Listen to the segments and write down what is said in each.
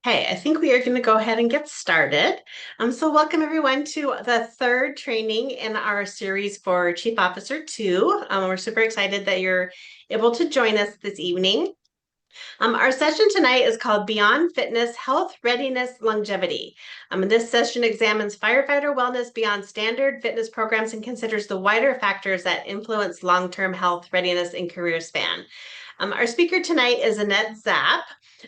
Hey, I think we are going to go ahead and get started. So welcome everyone to the third training in our series for Chief Officer 2. We're super excited that you're able to join us this evening. Our session tonight is called Beyond Fitness, Health, Readiness, Longevity. This session examines firefighter wellness beyond standard fitness programs and considers the wider factors that influence long-term health, readiness, and career span. Our speaker tonight is Annette Zapp.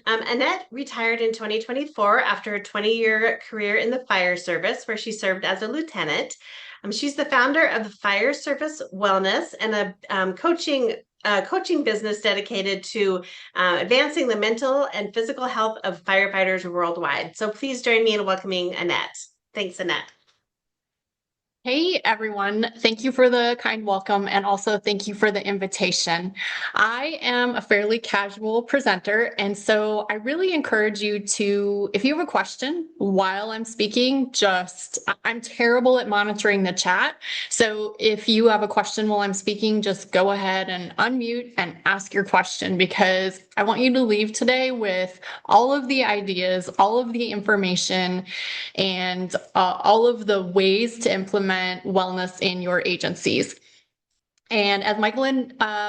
Annette retired in 2024 after a 20-year career in the fire service, where she served as a lieutenant. She's the founder of the Fire Service Wellness and a coaching business dedicated to advancing the mental and physical health of firefighters worldwide. So please join me in welcoming Annette. Thanks, Annette. Hey everyone, thank you for the kind welcome and also thank you for the invitation. I am a fairly casual presenter, and so I really encourage you to, if you have a question while I'm speaking, I'm terrible at monitoring the chat. So if you have a question while I'm speaking, just go ahead and unmute and ask your question, because I want you to leave today with all of the ideas, all of the information, and all of the ways to implement wellness in your agencies. And as Michael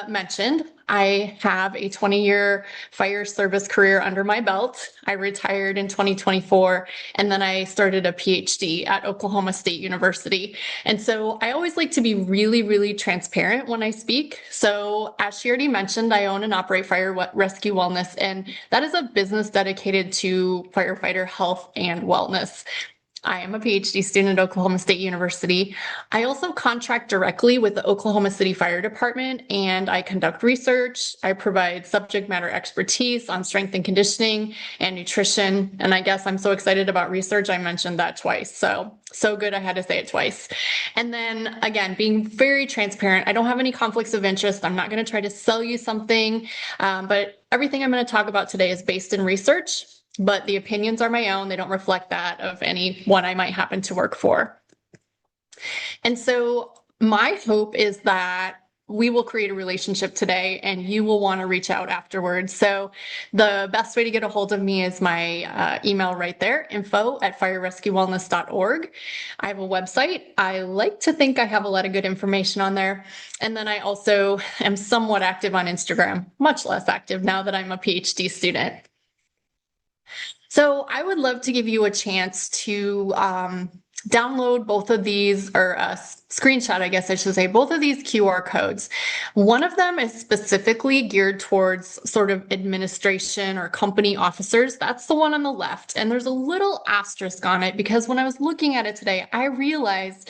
mentioned, I have a 20-year fire service career under my belt. I retired in 2024, and then I started a PhD at Oklahoma State University. And so I always like to be really, really transparent when I speak. So as she already mentioned, I own and operate Fire Rescue Wellness, and that is a business dedicated to firefighter health and wellness. I am a PhD student at Oklahoma State University. I also contract directly with the Oklahoma City Fire Department, and I conduct research. I provide subject matter expertise on strength and conditioning and nutrition. And I guess I'm so excited about research, I mentioned that twice. So good, I had to say it twice. And then again, being very transparent, I don't have any conflicts of interest. I'm not going to try to sell you something, but everything I'm going to talk about today is based in research. But the opinions are my own. They don't reflect that of anyone I might happen to work for. And so my hope is that we will create a relationship today and you will want to reach out afterwards. So the best way to get a hold of me is my email right there, info@firerescuewellness.org. I have a website. I like to think I have a lot of good information on there. And then I also am somewhat active on Instagram, much less active now that I'm a PhD student. So I would love to give you a chance to download both of these, or screenshot, I guess I should say, both of these QR codes. One of them is specifically geared towards sort of administration or company officers. That's the one on the left. And there's a little asterisk on it because when I was looking at it today, I realized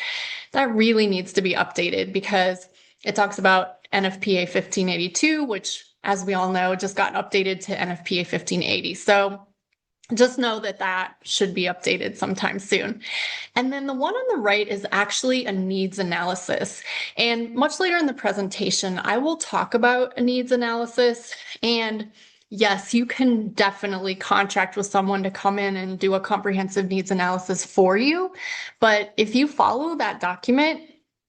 that really needs to be updated because it talks about NFPA 1582, which, as we all know, just got updated to NFPA 1580. So just know that that should be updated sometime soon. And then the one on the right is actually a needs analysis. And much later in the presentation, I will talk about a needs analysis. And yes, you can definitely contract with someone to come in and do a comprehensive needs analysis for you. But if you follow that document,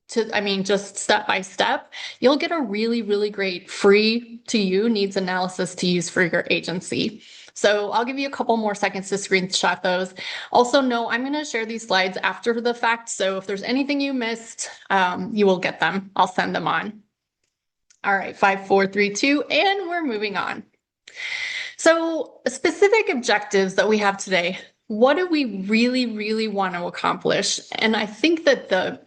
just step by step, you'll get a really, really great free to you needs analysis to use for your agency. So I'll give you a couple more seconds to screenshot those. Also, no, I'm going to share these slides after the fact. So if there's anything you missed, you will get them. I'll send them on. All right, 5, 4, 3, 2, and we're moving on. So specific objectives that we have today. What do we really, really want to accomplish? And I think that the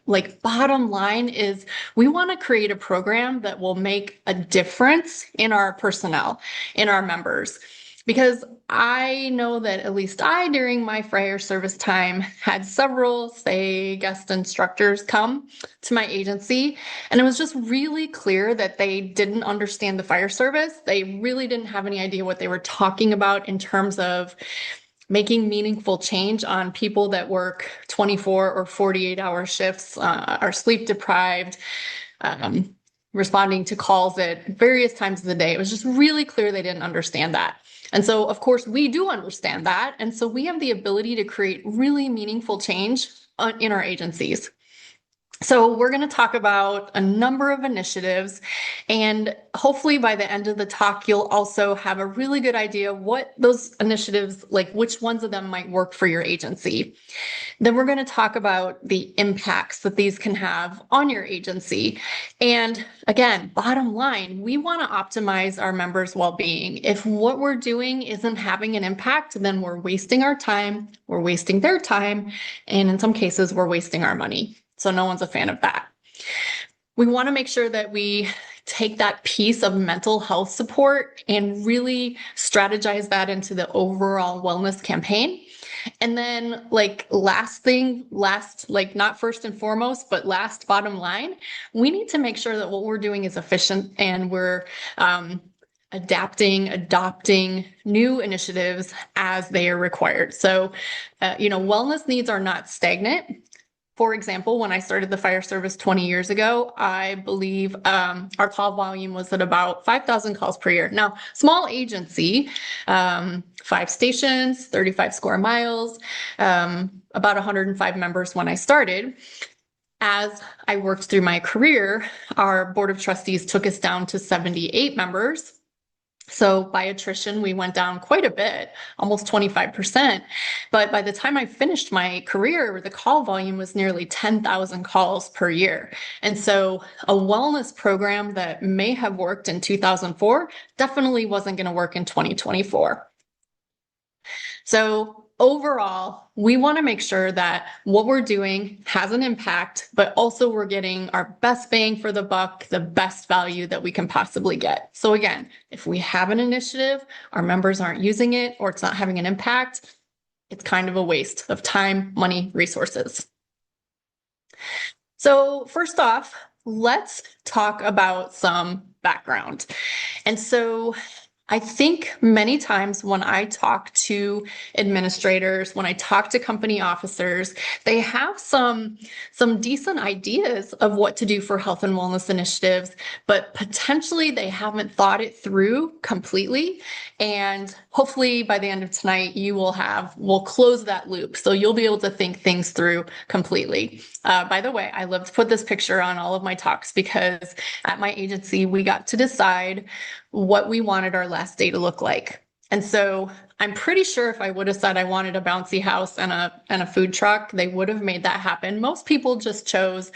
bottom line is we want to create a program that will make a difference in our personnel, in our members. Because I know that at least I, during my fire service time, had several, say, guest instructors come to my agency. And it was just really clear that they didn't understand the fire service. They really didn't have any idea what they were talking about in terms of making meaningful change on people that work 24 or 48-hour shifts, are sleep deprived, responding to calls at various times of the day. It was just really clear they didn't understand that. And so, of course, we do understand that. And so we have the ability to create really meaningful change in our agencies. So we're going to talk about a number of initiatives, and hopefully by the end of the talk, you'll also have a really good idea what those initiatives, like which ones of them might work for your agency. Then we're going to talk about the impacts that these can have on your agency. And again, bottom line, we want to optimize our members' well-being. If what we're doing isn't having an impact, then we're wasting our time, we're wasting their time, and in some cases, we're wasting our money. So no one's a fan of that. We want to make sure that we take that piece of mental health support and really strategize that into the overall wellness campaign. And then last, not first and foremost, but last bottom line, we need to make sure that what we're doing is efficient and we're adopting new initiatives as they are required. So, wellness needs are not stagnant. For example, when I started the fire service 20 years ago, I believe our call volume was at about 5,000 calls per year. Now, small agency, 5 stations, 35 square miles, about 105 members when I started. As I worked through my career, our board of trustees took us down to 78 members. So by attrition, we went down quite a bit, almost 25%. But by the time I finished my career, the call volume was nearly 10,000 calls per year. And so a wellness program that may have worked in 2004 definitely wasn't going to work in 2024. So overall, we want to make sure that what we're doing has an impact, but also we're getting our best bang for the buck, the best value that we can possibly get. So again, if we have an initiative, our members aren't using it, or it's not having an impact, it's kind of a waste of time, money, resources. So first off, let's talk about some background. And so I think many times when I talk to administrators, when I talk to company officers, they have some decent ideas of what to do for health and wellness initiatives, but potentially they haven't thought it through completely. And hopefully by the end of tonight, we'll close that loop. So you'll be able to think things through completely. By the way, I love to put this picture on all of my talks because at my agency, we got to decide what we wanted our last day to look like. And so I'm pretty sure if I would have said I wanted a bouncy house and a food truck, they would have made that happen. Most people just chose,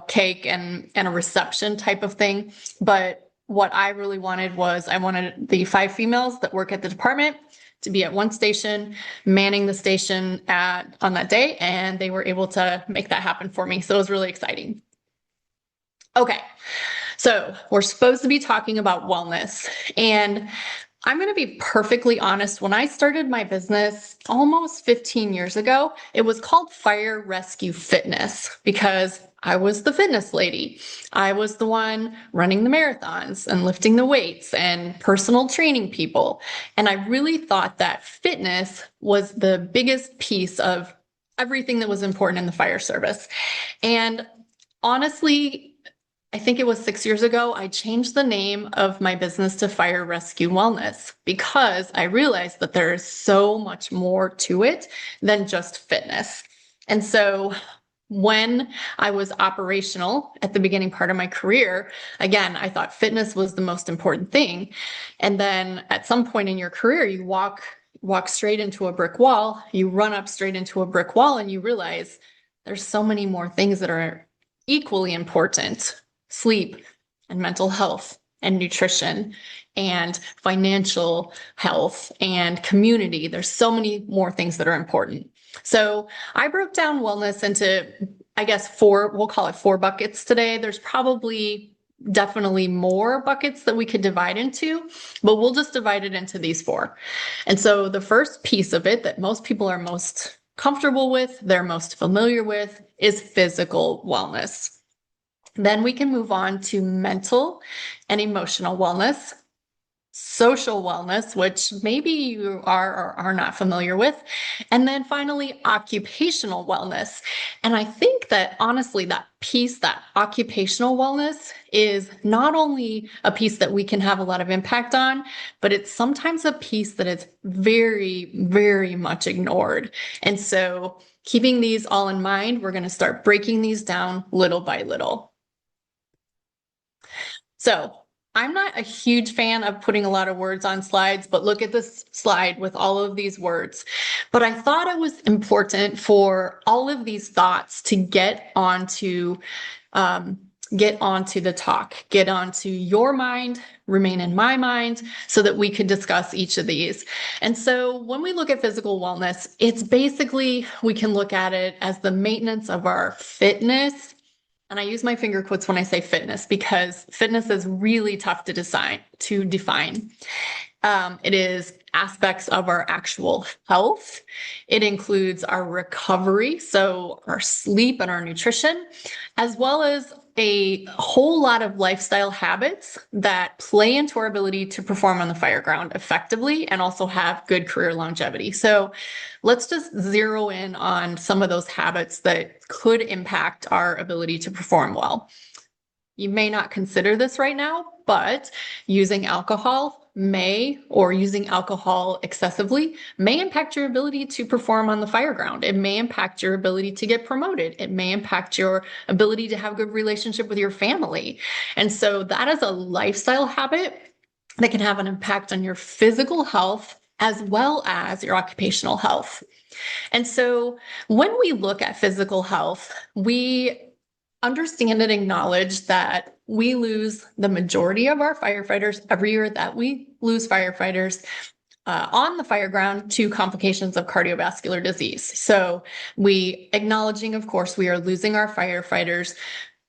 cake and a reception type of thing. But what I really wanted was I wanted the 5 females that work at the department to be at one station, manning the station on that day, and they were able to make that happen for me. So it was really exciting. Okay. So we're supposed to be talking about wellness, and I'm going to be perfectly honest. When I started my business almost 15 years ago, it was called Fire Rescue Fitness because I was the fitness lady. I was the one running the marathons and lifting the weights and personal training people. And I really thought that fitness was the biggest piece of everything that was important in the fire service. And honestly, I think it was 6 years ago, I changed the name of my business to Fire Rescue Wellness because I realized that there is so much more to it than just fitness. And so when I was operational at the beginning part of my career, again, I thought fitness was the most important thing. And then at some point in your career, you walk straight into a brick wall, you run up straight into a brick wall, and you realize there's so many more things that are equally important. Sleep and mental health and nutrition and financial health and community. There's so many more things that are important. So I broke down wellness into, I guess, 4, we'll call it 4 buckets today. There's definitely more buckets that we could divide into, but we'll just divide it into these 4. And so the first piece of it that most people are most comfortable with, they're most familiar with, is physical wellness. Then we can move on to mental and emotional wellness. social wellness, which maybe you are or are not familiar with, and then finally occupational wellness. And I think that honestly, that piece, that occupational wellness, is not only a piece that we can have a lot of impact on, but it's sometimes a piece that is very, very much ignored. And so keeping these all in mind, we're going to start breaking these down little by little. So I'm not a huge fan of putting a lot of words on slides, but look at this slide with all of these words. But I thought it was important for all of these thoughts to get onto the talk, get onto your mind, remain in my mind, so that we could discuss each of these. And so when we look at physical wellness, it's basically, we can look at it as the maintenance of our fitness. And I use my finger quotes when I say fitness because fitness is really tough to define. It is aspects of our actual health. It includes our recovery, so our sleep and our nutrition, as well as a whole lot of lifestyle habits that play into our ability to perform on the fire ground effectively and also have good career longevity. So let's just zero in on some of those habits that could impact our ability to perform well. You may not consider this right now, but using alcohol using alcohol excessively may impact your ability to perform on the fire ground. It may impact your ability to get promoted. It may impact your ability to have a good relationship with your family. And so that is a lifestyle habit that can have an impact on your physical health as well as your occupational health. And so when we look at physical health, we understand and acknowledge that we lose the majority of our firefighters every year, that we lose firefighters on the fire ground to complications of cardiovascular disease. So we acknowledging, of course, we are losing our firefighters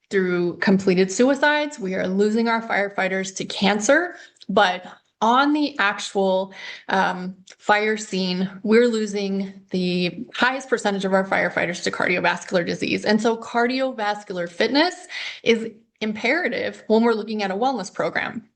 through completed suicides. We are losing our firefighters to cancer, but on the actual fire scene, we're losing the highest percentage of our firefighters to cardiovascular disease. And so cardiovascular fitness is imperative when we're looking at a wellness program.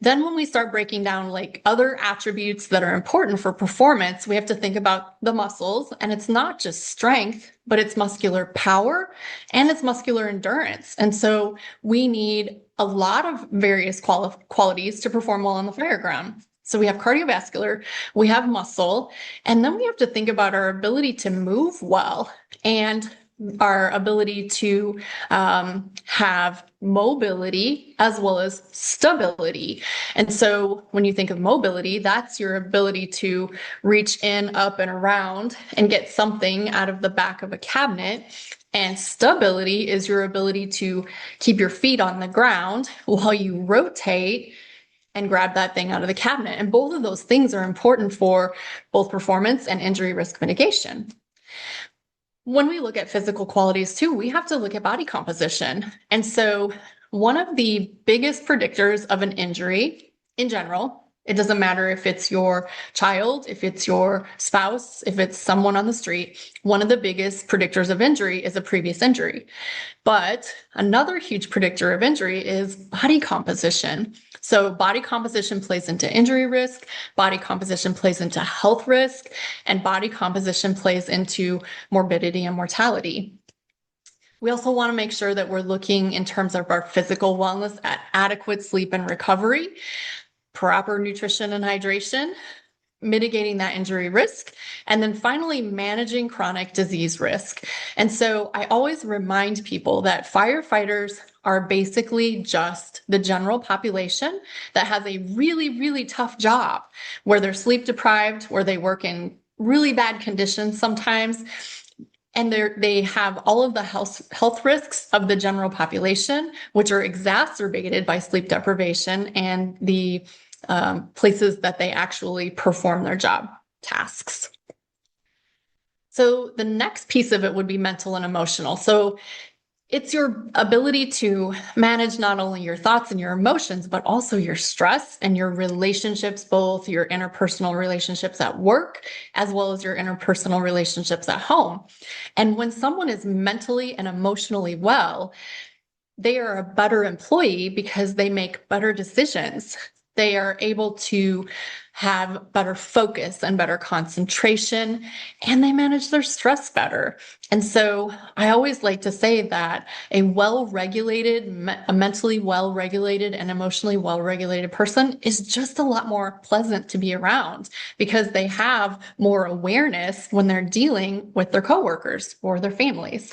Then when we start breaking down like other attributes that are important for performance, we have to think about the muscles, and it's not just strength, but it's muscular power and it's muscular endurance. And so we need a lot of various qualities to perform well on the fire ground. So we have cardiovascular, we have muscle, and then we have to think about our ability to move well and our ability to have mobility as well as stability. And so when you think of mobility, that's your ability to reach in, up, and around and get something out of the back of a cabinet. And stability is your ability to keep your feet on the ground while you rotate and grab that thing out of the cabinet. And both of those things are important for both performance and injury risk mitigation. When we look at physical qualities too, we have to look at body composition. And so one of the biggest predictors of an injury in general, it doesn't matter if it's your child, if it's your spouse, if it's someone on the street, one of the biggest predictors of injury is a previous injury. But another huge predictor of injury is body composition. So body composition plays into injury risk, body composition plays into health risk, and body composition plays into morbidity and mortality. We also want to make sure that we're looking in terms of our physical wellness at adequate sleep and recovery, proper nutrition and hydration, mitigating that injury risk, and then finally managing chronic disease risk. And so I always remind people that firefighters are basically just the general population that has a really, really tough job, where they're sleep deprived, where they work in really bad conditions sometimes, and they have all of the health risks of the general population, which are exacerbated by sleep deprivation and the places that they actually perform their job tasks. So the next piece of it would be mental and emotional. So it's your ability to manage not only your thoughts and your emotions, but also your stress and your relationships, both your interpersonal relationships at work, as well as your interpersonal relationships at home. And when someone is mentally and emotionally well, they are a better employee because they make better decisions. They are able to have better focus and better concentration, and they manage their stress better. And so I always like to say that a well-regulated, a mentally well-regulated and emotionally well-regulated person is just a lot more pleasant to be around because they have more awareness when they're dealing with their coworkers or their families.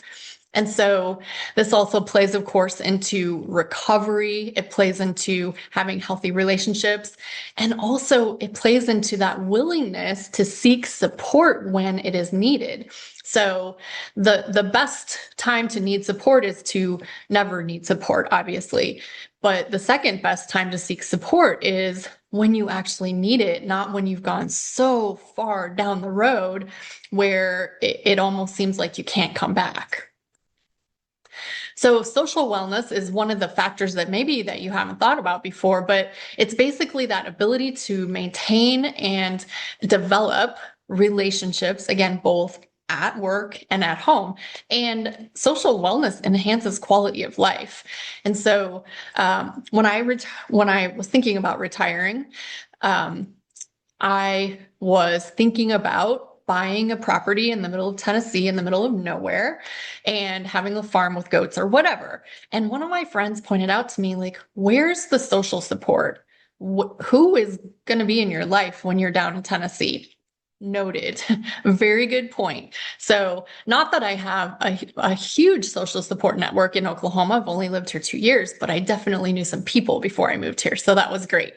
And so this also plays, of course, into recovery. It plays into having healthy relationships. And also it plays into that willingness to seek support when it is needed. So the best time to need support is to never need support, obviously. But the second best time to seek support is when you actually need it, not when you've gone so far down the road where it almost seems like you can't come back. So social wellness is one of the factors that maybe that you haven't thought about before, but it's basically that ability to maintain and develop relationships, again, both at work and at home. And social wellness enhances quality of life. And so when I was thinking about retiring, I was thinking about buying a property in the middle of Tennessee, in the middle of nowhere, and having a farm with goats or whatever. And one of my friends pointed out to me, like, where's the social support? Who is going to be in your life when you're down in Tennessee? Noted. Very good point. So not that I have a huge social support network in Oklahoma. I've only lived here 2 years, but I definitely knew some people before I moved here. So that was great.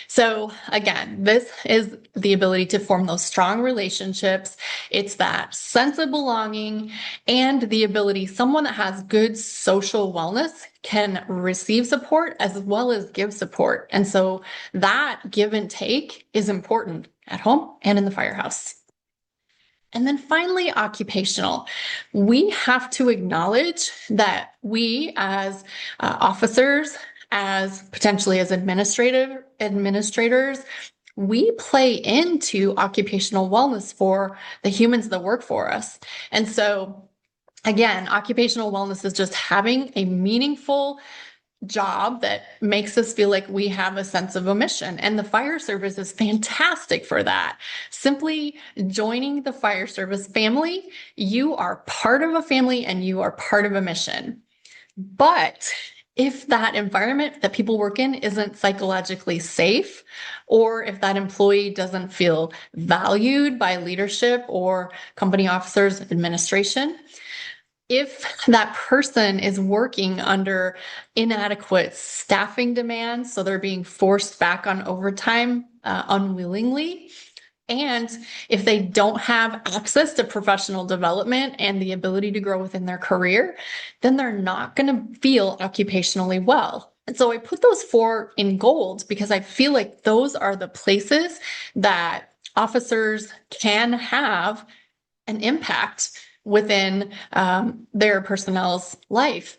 So again, this is the ability to form those strong relationships. It's that sense of belonging and the ability, someone that has good social wellness can receive support as well as give support. And so that give and take is important at home and in the firehouse. And then finally, occupational. We have to acknowledge that we as officers, as potentially as administrators, we play into occupational wellness for the humans that work for us. And so again, occupational wellness is just having a meaningful job that makes us feel like we have a sense of a mission. And the fire service is fantastic for that. Simply joining the fire service family, you are part of a family and you are part of a mission. But if that environment that people work in isn't psychologically safe, or if that employee doesn't feel valued by leadership or company officers, administration, if that person is working under inadequate staffing demands, so they're being forced back on overtime unwillingly, and if they don't have access to professional development and the ability to grow within their career, then they're not going to feel occupationally well. And so I put those 4 in gold because I feel like those are the places that officers can have an impact within their personnel's life.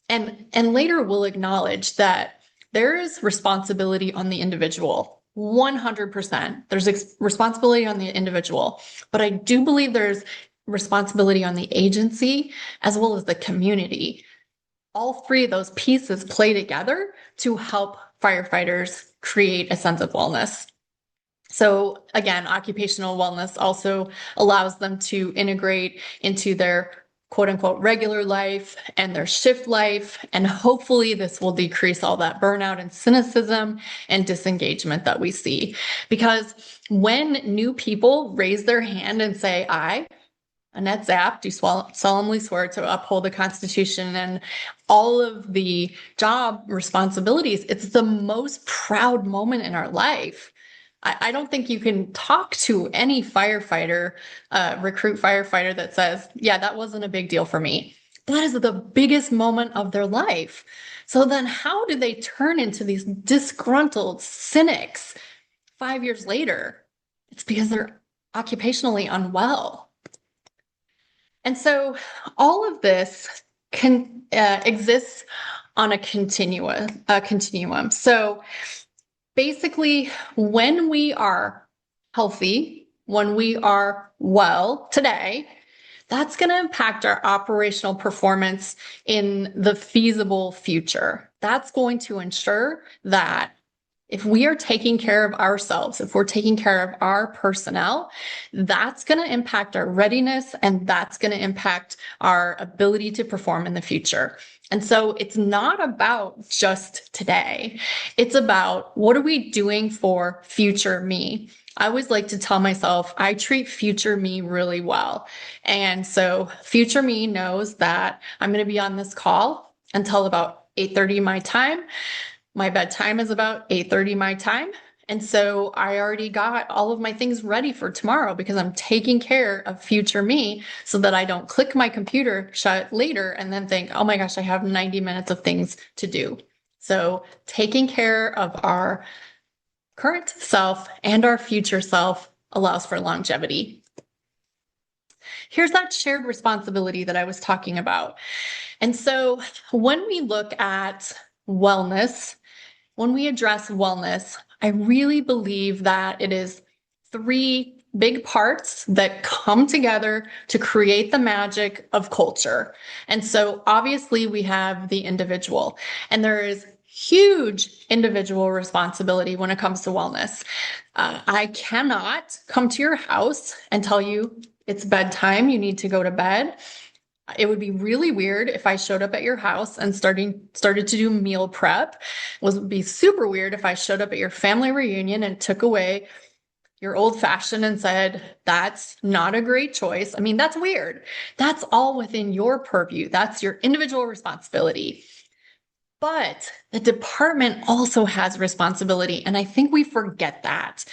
And later we'll acknowledge that there is responsibility on the individual. 100%. There's responsibility on the individual, but I do believe there's responsibility on the agency as well as the community. All 3 of those pieces play together to help firefighters create a sense of wellness. So again, occupational wellness also allows them to integrate into their quote unquote regular life and their shift life. And hopefully this will decrease all that burnout and cynicism and disengagement that we see. Because when new people raise their hand and say, I, Annette Zapp, do solemnly swear to uphold the Constitution and all of the job responsibilities, it's the most proud moment in our life. I don't think you can talk to any firefighter, recruit firefighter that says, yeah, that wasn't a big deal for me. That is the biggest moment of their life. So then how do they turn into these disgruntled cynics 5 years later? It's because they're occupationally unwell. And so all of this exists on a continuum. So basically, when we are healthy, when we are well today, that's going to impact our operational performance in the feasible future. That's going to ensure that If we are taking care of ourselves, if we're taking care of our personnel, that's going to impact our readiness and that's going to impact our ability to perform in the future. And so it's not about just today. It's about what are we doing for future me? I always like to tell myself I treat future me really well. And so future me knows that I'm going to be on this call until about 8:30 my time. My bedtime is about 8:30 my time. And so I already got all of my things ready for tomorrow because I'm taking care of future me so that I don't click my computer shut later and then think, oh my gosh, I have 90 minutes of things to do. So taking care of our current self and our future self allows for longevity. Here's that shared responsibility that I was talking about. And so when we look at wellness, when we address wellness, I really believe that it is 3 big parts that come together to create the magic of culture. And so obviously we have the individual, and there is huge individual responsibility when it comes to wellness. I cannot come to your house and tell you it's bedtime, you need to go to bed. It would be really weird if I showed up at your house and started to do meal prep. It would be super weird if I showed up at your family reunion and took away your old fashioned and said, that's not a great choice. I mean, that's weird. That's all within your purview. That's your individual responsibility. But the department also has responsibility. And I think we forget that.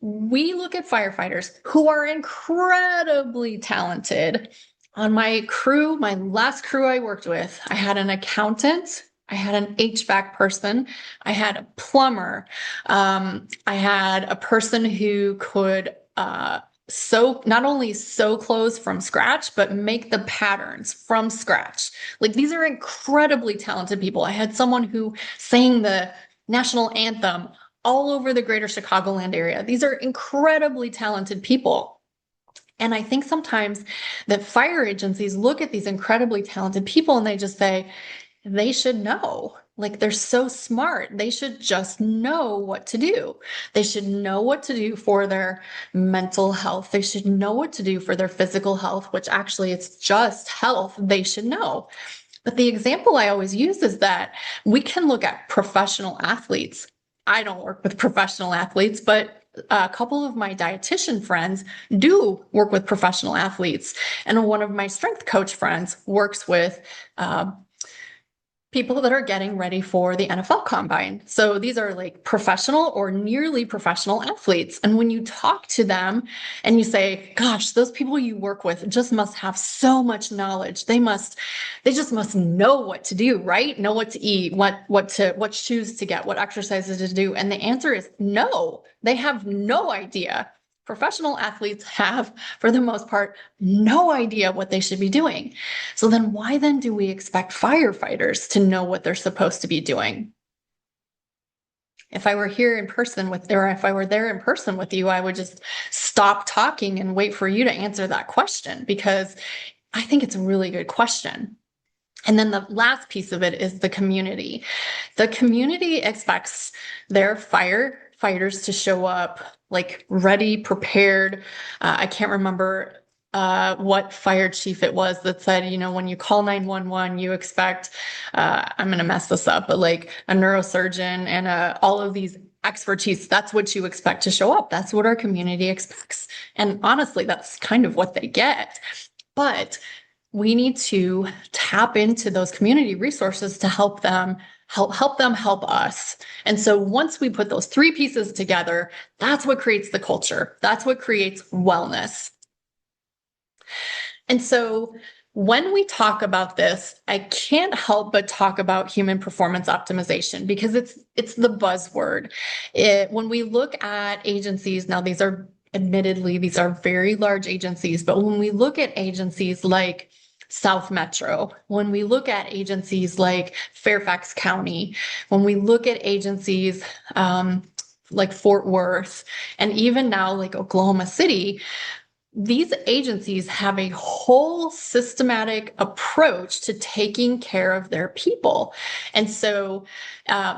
We look at firefighters who are incredibly talented. On my crew, my last crew I worked with, I had an accountant, I had an HVAC person, I had a plumber, I had a person who could not only sew clothes from scratch, but make the patterns from scratch. Like, these are incredibly talented people. I had someone who sang the national anthem all over the greater Chicagoland area. These are incredibly talented people. And I think sometimes that fire agencies look at these incredibly talented people and they just say, they should know. Like, they're so smart. They should just know what to do. They should know what to do for their mental health. They should know what to do for their physical health, which actually it's just health they should know. But the example I always use is that we can look at professional athletes. I don't work with professional athletes, but a couple of my dietitian friends do work with professional athletes. And one of my strength coach friends works with people that are getting ready for the NFL combine. So these are like professional or nearly professional athletes. And when you talk to them and you say, gosh, those people you work with just must have so much knowledge. They just must know what to do, right? Know what to eat, what shoes to get, what exercises to do. And the answer is no, they have no idea. Professional athletes have, for the most part, no idea what they should be doing. So then why then do we expect firefighters to know what they're supposed to be doing? If I were here in person if I were there in person with you, I would just stop talking and wait for you to answer that question, because I think it's a really good question. And then the last piece of it is the community. The community expects their firefighters to show up like ready, prepared. I can't remember what fire chief it was that said, when you call 911, you expect, I'm going to mess this up, but like a neurosurgeon and all of these expertise, that's what you expect to show up. That's what our community expects. And honestly, that's kind of what they get. But we need to tap into those community resources to help them help us. And so once we put those 3 pieces together, that's what creates the culture. That's what creates wellness. And so when we talk about this, I can't help but talk about human performance optimization, because it's the buzzword. When we look at agencies, now these are very large agencies, but when we look at agencies like South Metro, when we look at agencies like Fairfax County, when we look at agencies like Fort Worth, and even now like Oklahoma City, these agencies have a whole systematic approach to taking care of their people. And so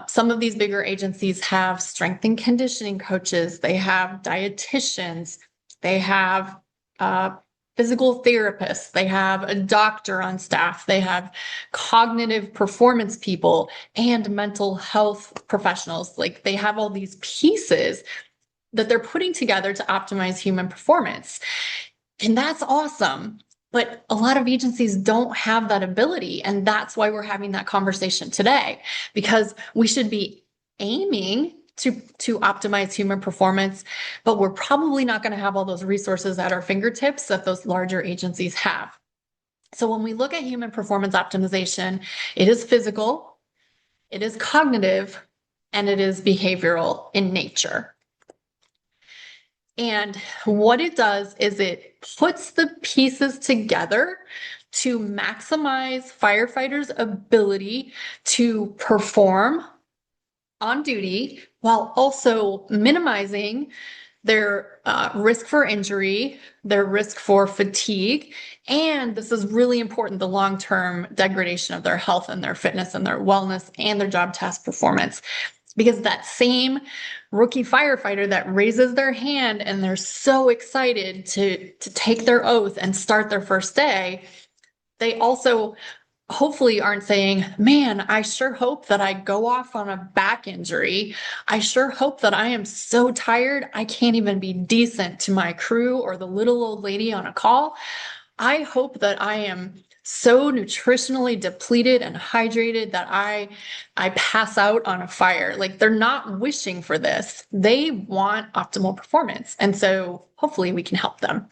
some of these bigger agencies have strength and conditioning coaches, they have dietitians, they have physical therapists, they have a doctor on staff, they have cognitive performance people and mental health professionals. Like they have all these pieces that they're putting together to optimize human performance. And that's awesome. But a lot of agencies don't have that ability. And that's why we're having that conversation today, because we should be aiming to optimize human performance, but we're probably not going to have all those resources at our fingertips that those larger agencies have. So when we look at human performance optimization, it is physical, it is cognitive, and it is behavioral in nature. And what it does is it puts the pieces together to maximize firefighters' ability to perform on duty while also minimizing their risk for injury, their risk for fatigue, and this is really important, the long-term degradation of their health and their fitness and their wellness and their job task performance. Because that same rookie firefighter that raises their hand and they're so excited to take their oath and start their first day, they also hopefully aren't saying, man, I sure hope that I go off on a back injury. I sure hope that I am so tired I can't even be decent to my crew or the little old lady on a call. I hope that I am so nutritionally depleted and hydrated that I pass out on a fire. Like they're not wishing for this. They want optimal performance. And so hopefully we can help them.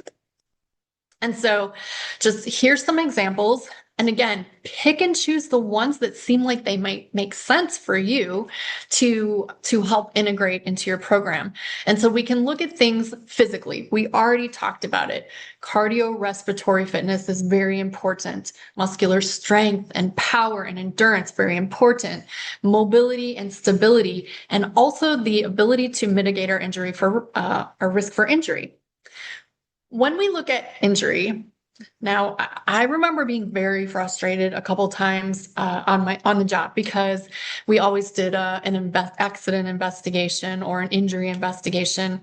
And so just here's some examples. And again, pick and choose the ones that seem like they might make sense for you to help integrate into your program. And so we can look at things physically. We already talked about it. Cardiorespiratory fitness is very important. Muscular strength and power and endurance, very important. Mobility and stability, and also the ability to mitigate our injury for our risk for injury. When we look at injury, now, I remember being very frustrated a couple times on the job because we always did an accident investigation or an injury investigation.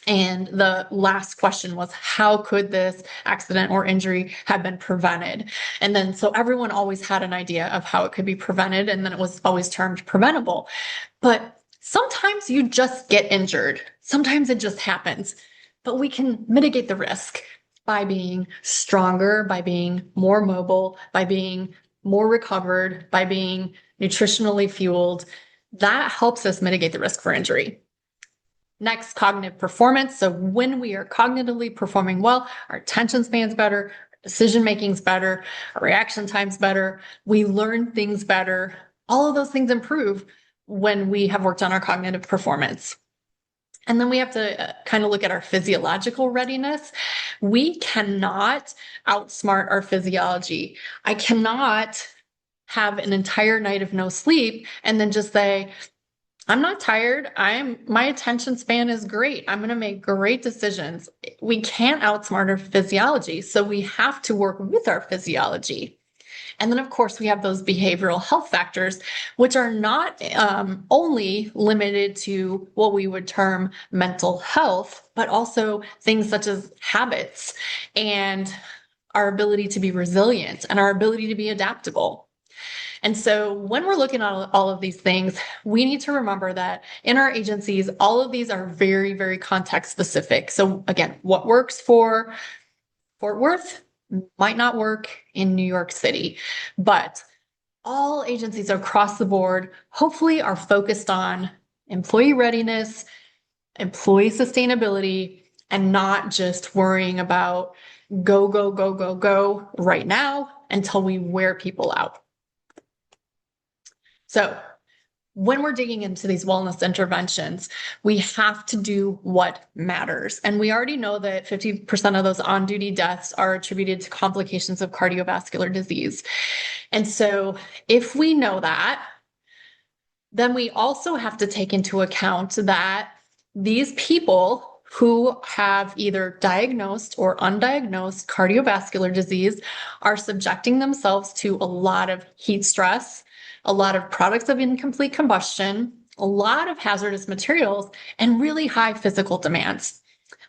And the last question was, how could this accident or injury have been prevented? And then, so everyone always had an idea of how it could be prevented. And then it was always termed preventable. But sometimes you just get injured. Sometimes it just happens. But we can mitigate the risk by being stronger, by being more mobile, by being more recovered, by being nutritionally fueled. That helps us mitigate the risk for injury. Next, cognitive performance. So when we are cognitively performing well, our attention span's better, decision making's better, our reaction time's better, we learn things better. All of those things improve when we have worked on our cognitive performance. And then we have to kind of look at our physiological readiness. We cannot outsmart our physiology. I cannot have an entire night of no sleep and then just say, I'm not tired. My attention span is great. I'm going to make great decisions. We can't outsmart our physiology. So we have to work with our physiology. And then, of course, we have those behavioral health factors, which are not only limited to what we would term mental health, but also things such as habits and our ability to be resilient and our ability to be adaptable. And so when we're looking at all of these things, we need to remember that in our agencies, all of these are very, very context specific. So again, what works for Fort Worth might not work in New York City, but all agencies across the board hopefully are focused on employee readiness, employee sustainability, and not just worrying about go, go, go, go, go right now until we wear people out. So when we're digging into these wellness interventions, we have to do what matters. And we already know that 50% of those on-duty deaths are attributed to complications of cardiovascular disease. And so if we know that, then we also have to take into account that these people who have either diagnosed or undiagnosed cardiovascular disease are subjecting themselves to a lot of heat stress, a lot of products of incomplete combustion, a lot of hazardous materials, and really high physical demands.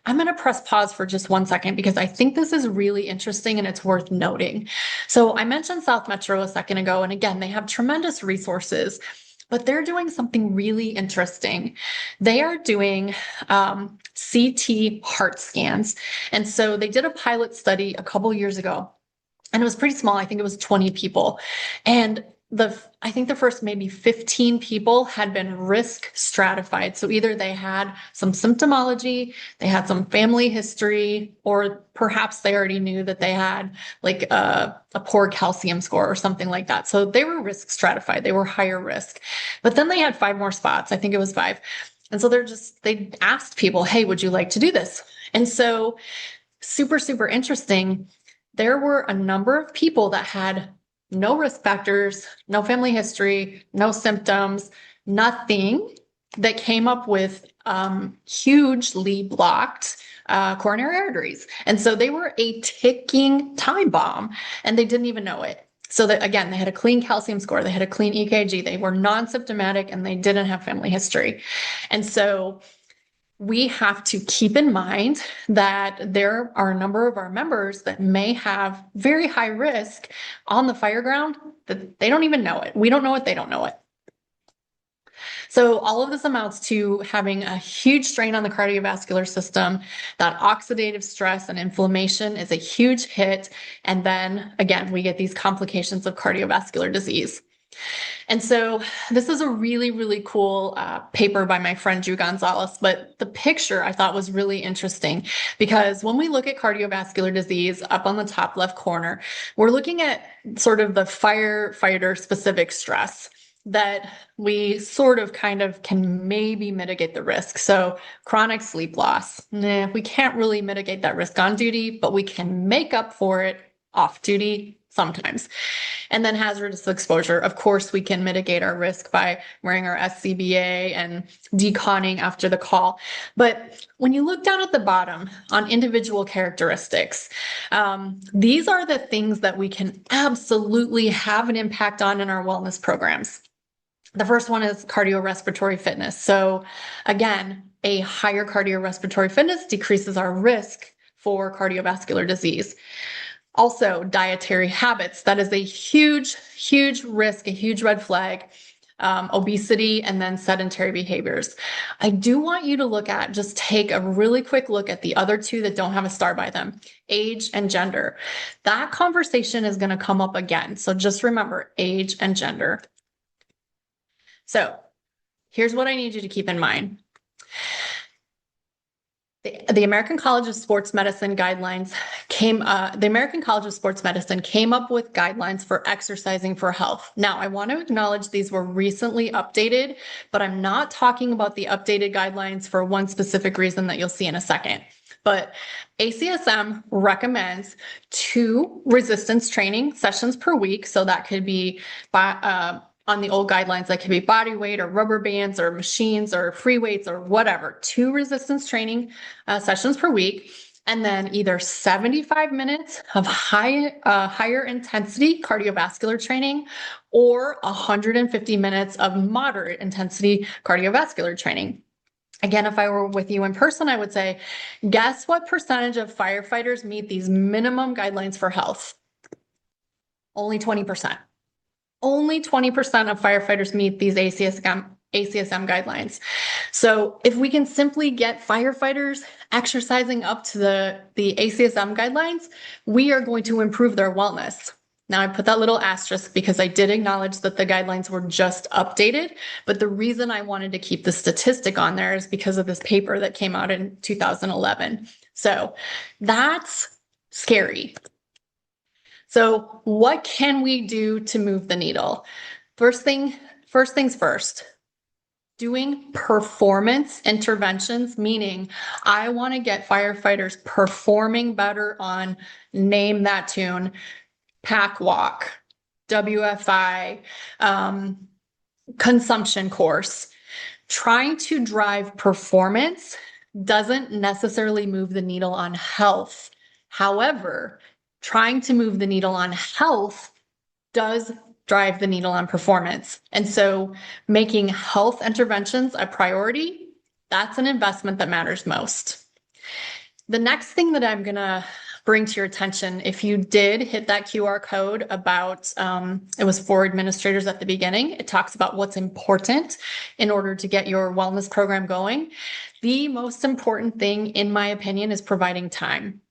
I'm going to press pause for just 1 second because I think this is really interesting and it's worth noting. So I mentioned South Metro a second ago, and again, they have tremendous resources, but they're doing something really interesting. They are doing CT heart scans. And so they did a pilot study a couple years ago, and it was pretty small. I think it was 20 people. And I think the first maybe 15 people had been risk stratified. So either they had some symptomology, they had some family history, or perhaps they already knew that they had like a poor calcium score or something like that. So they were risk stratified. They were higher risk. But then they had 5 more spots. I think it was 5. And so they asked people, hey, would you like to do this? And so super, super interesting. There were a number of people that had no risk factors, no family history, no symptoms, nothing, that came up with hugely blocked coronary arteries. And so they were a ticking time bomb, and they didn't even know it. So that, again, they had a clean calcium score, they had a clean EKG, they were non-symptomatic, and they didn't have family history. And so we have to keep in mind that there are a number of our members that may have very high risk on the fire ground that they don't even know it. We don't know it, they don't know it. So all of this amounts to having a huge strain on the cardiovascular system. That oxidative stress and inflammation is a huge hit. And then again, we get these complications of cardiovascular disease. And so this is a really, really cool paper by my friend Drew Gonzalez, but the picture I thought was really interesting because when we look at cardiovascular disease up on the top left corner, we're looking at sort of the firefighter specific stress that we sort of kind of can maybe mitigate the risk. So chronic sleep loss, we can't really mitigate that risk on duty, but we can make up for it off duty sometimes. And then hazardous exposure. Of course, we can mitigate our risk by wearing our SCBA and deconning after the call. But when you look down at the bottom on individual characteristics, these are the things that we can absolutely have an impact on in our wellness programs. The first one is cardiorespiratory fitness. So again, a higher cardiorespiratory fitness decreases our risk for cardiovascular disease. Also, dietary habits. That is a huge, huge risk, a huge red flag. Obesity, and then sedentary behaviors. I do want you to just take a really quick look at the other two that don't have a star by them, age and gender. That conversation is going to come up again. So just remember age and gender. So here's what I need you to keep in mind. The American College of Sports Medicine guidelines the American College of Sports Medicine came up with guidelines for exercising for health. Now, I want to acknowledge these were recently updated, but I'm not talking about the updated guidelines for one specific reason that you'll see in a second. But ACSM recommends 2 resistance training sessions per week. So that could be on the old guidelines, that could be body weight or rubber bands or machines or free weights or whatever. 2 resistance training sessions per week, and then either 75 minutes of higher intensity cardiovascular training or 150 minutes of moderate intensity cardiovascular training. Again, if I were with you in person, I would say, guess what percentage of firefighters meet these minimum guidelines for health? Only 20%. Only 20% of firefighters meet these ACSM guidelines. So if we can simply get firefighters exercising up to the ACSM guidelines, we are going to improve their wellness. Now, I put that little asterisk because I did acknowledge that the guidelines were just updated, but the reason I wanted to keep the statistic on there is because of this paper that came out in 2011. So that's scary. So what can we do to move the needle? First things first, doing performance interventions, meaning I want to get firefighters performing better on name that tune, pack walk, WFI, consumption course, trying to drive performance doesn't necessarily move the needle on health. However, trying to move the needle on health does drive the needle on performance. And so making health interventions a priority, that's an investment that matters most. The next thing that I'm going to bring to your attention, if you did hit that QR code about, it was for administrators at the beginning, it talks about what's important in order to get your wellness program going. The most important thing, in my opinion, is providing time.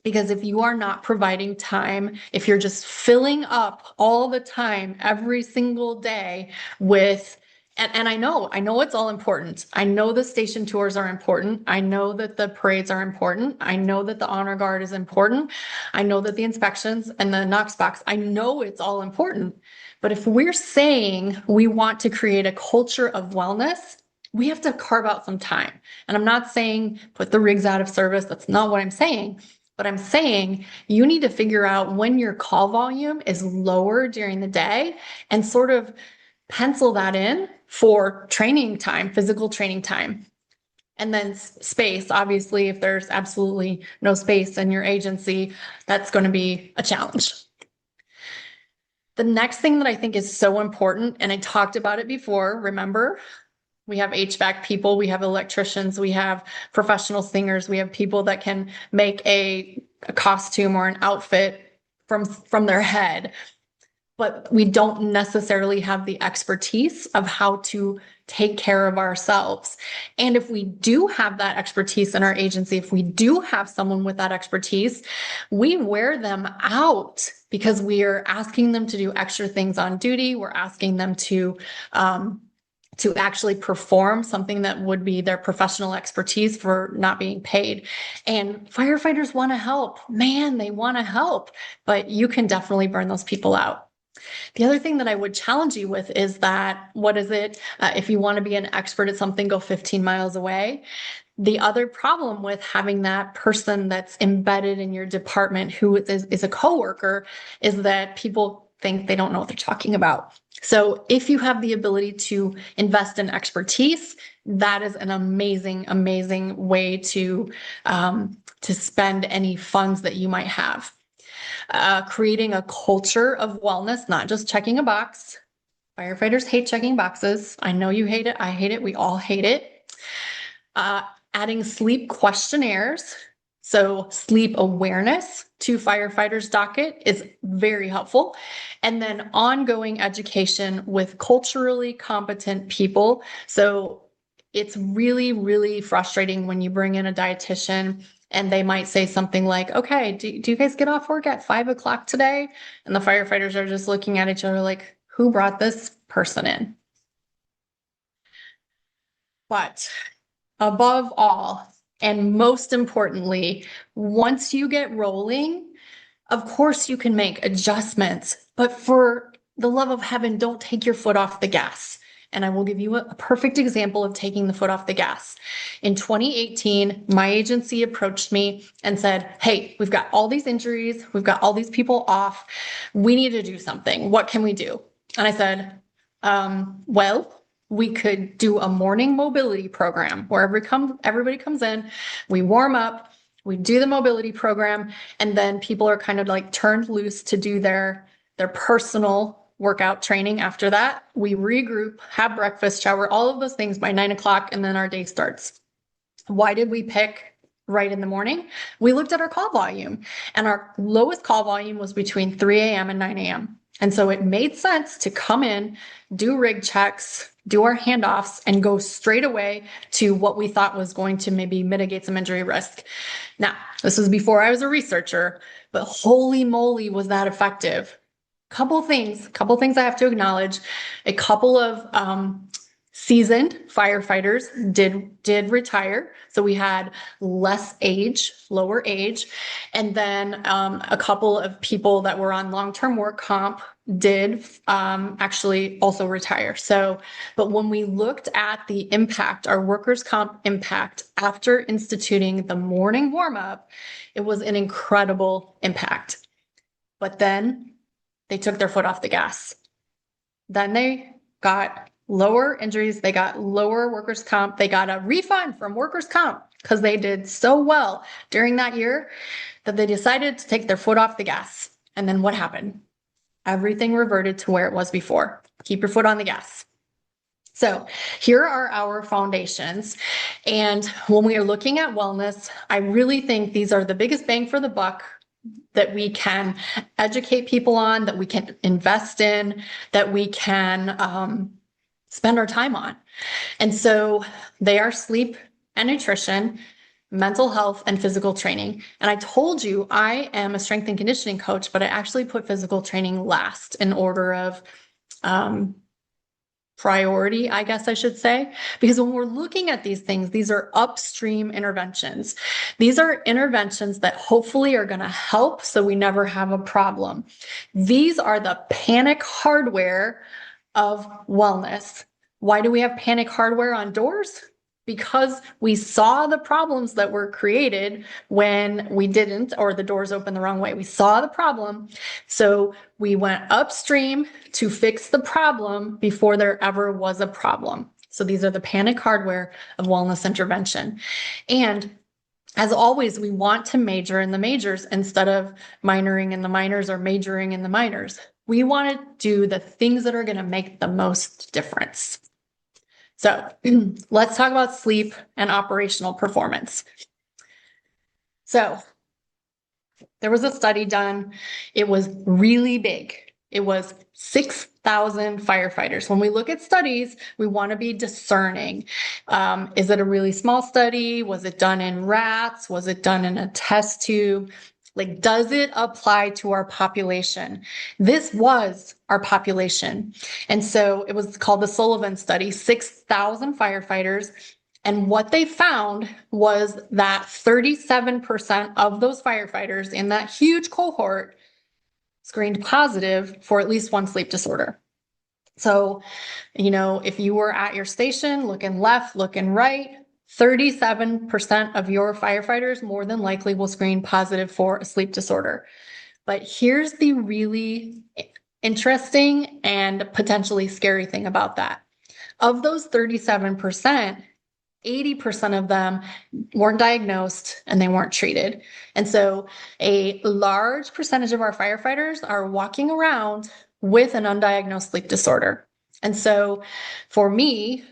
Because if you are not providing time, if you're just filling up all the time every single day with, and I know it's all important. I know the station tours are important. I know that the parades are important. I know that the honor guard is important. I know that the inspections and the Knox box, I know it's all important. But if we're saying we want to create a culture of wellness, we have to carve out some time. And I'm not saying put the rigs out of service. That's not what I'm saying. But I'm saying you need to figure out when your call volume is lower during the day and sort of pencil that in for training time, physical training time. And then space, obviously, if there's absolutely no space in your agency, that's going to be a challenge. The next thing that I think is so important, and I talked about it before, remember, we have HVAC people, we have electricians, we have professional singers, we have people that can make a costume or an outfit from their head. But we don't necessarily have the expertise of how to take care of ourselves. And if we do have that expertise in our agency, if we do have someone with that expertise, we wear them out because we are asking them to do extra things on duty. We're asking them to actually perform something that would be their professional expertise for not being paid. And firefighters want to help. Man, they want to help, but you can definitely burn those people out. The other thing that I would challenge you with is that, what is it? If you want to be an expert at something, go 15 miles away. The other problem with having that person that's embedded in your department who is a coworker is that people think they don't know what they're talking about. So if you have the ability to invest in expertise, that is an amazing, amazing way to spend any funds that you might have. Creating a culture of wellness, not just checking a box. Firefighters hate checking boxes. I know you hate it. I hate it. We all hate it. Adding sleep questionnaires. So sleep awareness to firefighters' docket is very helpful. And then ongoing education with culturally competent people. So it's really, really frustrating when you bring in a dietitian and they might say something like, okay, do you guys get off work at 5 o'clock today? And the firefighters are just looking at each other like, who brought this person in? But above all, and most importantly, once you get rolling, of course you can make adjustments, but for the love of heaven, don't take your foot off the gas. And I will give you a perfect example of taking the foot off the gas. In 2018, my agency approached me and said, hey, we've got all these injuries. We've got all these people off. We need to do something. What can we do? And I said, well, we could do a morning mobility program where everybody comes in, we warm up, we do the mobility program, and then people are kind of like turned loose to do their personal workout training. After that, we regroup, have breakfast, shower, all of those things by 9 o'clock, and then our day starts. Why did we pick right in the morning? We looked at our call volume, and our lowest call volume was between 3 a.m. and 9 a.m. And so it made sense to come in, do rig checks, do our handoffs, and go straight away to what we thought was going to maybe mitigate some injury risk. Now, this was before I was a researcher, but holy moly, was that effective. Couple things I have to acknowledge. A couple of seasoned firefighters did retire. So we had less age, lower age. And then a couple of people that were on long-term work comp did actually also retire. So, but when we looked at the impact, our workers' comp impact after instituting the morning warm-up, it was an incredible impact. But then they took their foot off the gas. Then they got lower injuries. They got lower workers' comp. They got a refund from workers' comp because they did so well during that year that they decided to take their foot off the gas. And then what happened? Everything reverted to where it was before. Keep your foot on the gas. So here are our foundations. And when we are looking at wellness, I really think these are the biggest bang for the buck that we can educate people on, that we can invest in, that we can spend our time on. And so they are sleep and nutrition, mental health, and physical training. And I told you I am a strength and conditioning coach, but I actually put physical training last in order of priority, I guess I should say, because when we're looking at these things, these are upstream interventions. These are interventions that hopefully are going to help so we never have a problem. These are the panic hardware of wellness. Why do we have panic hardware on doors? Because we saw the problems that were created when we didn't, or the doors opened the wrong way. We saw the problem. So we went upstream to fix the problem before there ever was a problem. So these are the panic hardware of wellness intervention. And as always, we want to major in the majors instead of minoring in the minors or majoring in the minors. We want to do the things that are going to make the most difference. So let's talk about sleep and operational performance. So there was a study done. It was really big. It was 6,000 firefighters. When we look at studies, we want to be discerning. Is it a really small study? Was it done in rats? Was it done in a test tube? Like, does it apply to our population? This was our population. And so it was called the Sullivan study, 6,000 firefighters. And what they found was that 37% of those firefighters in that huge cohort screened positive for at least one sleep disorder. So, if you were at your station, looking left, looking right, 37% of your firefighters more than likely will screen positive for a sleep disorder. But here's the really interesting and potentially scary thing about that. Of those 37%, 80% of them weren't diagnosed and they weren't treated. And so a large percentage of our firefighters are walking around with an undiagnosed sleep disorder. And so for me,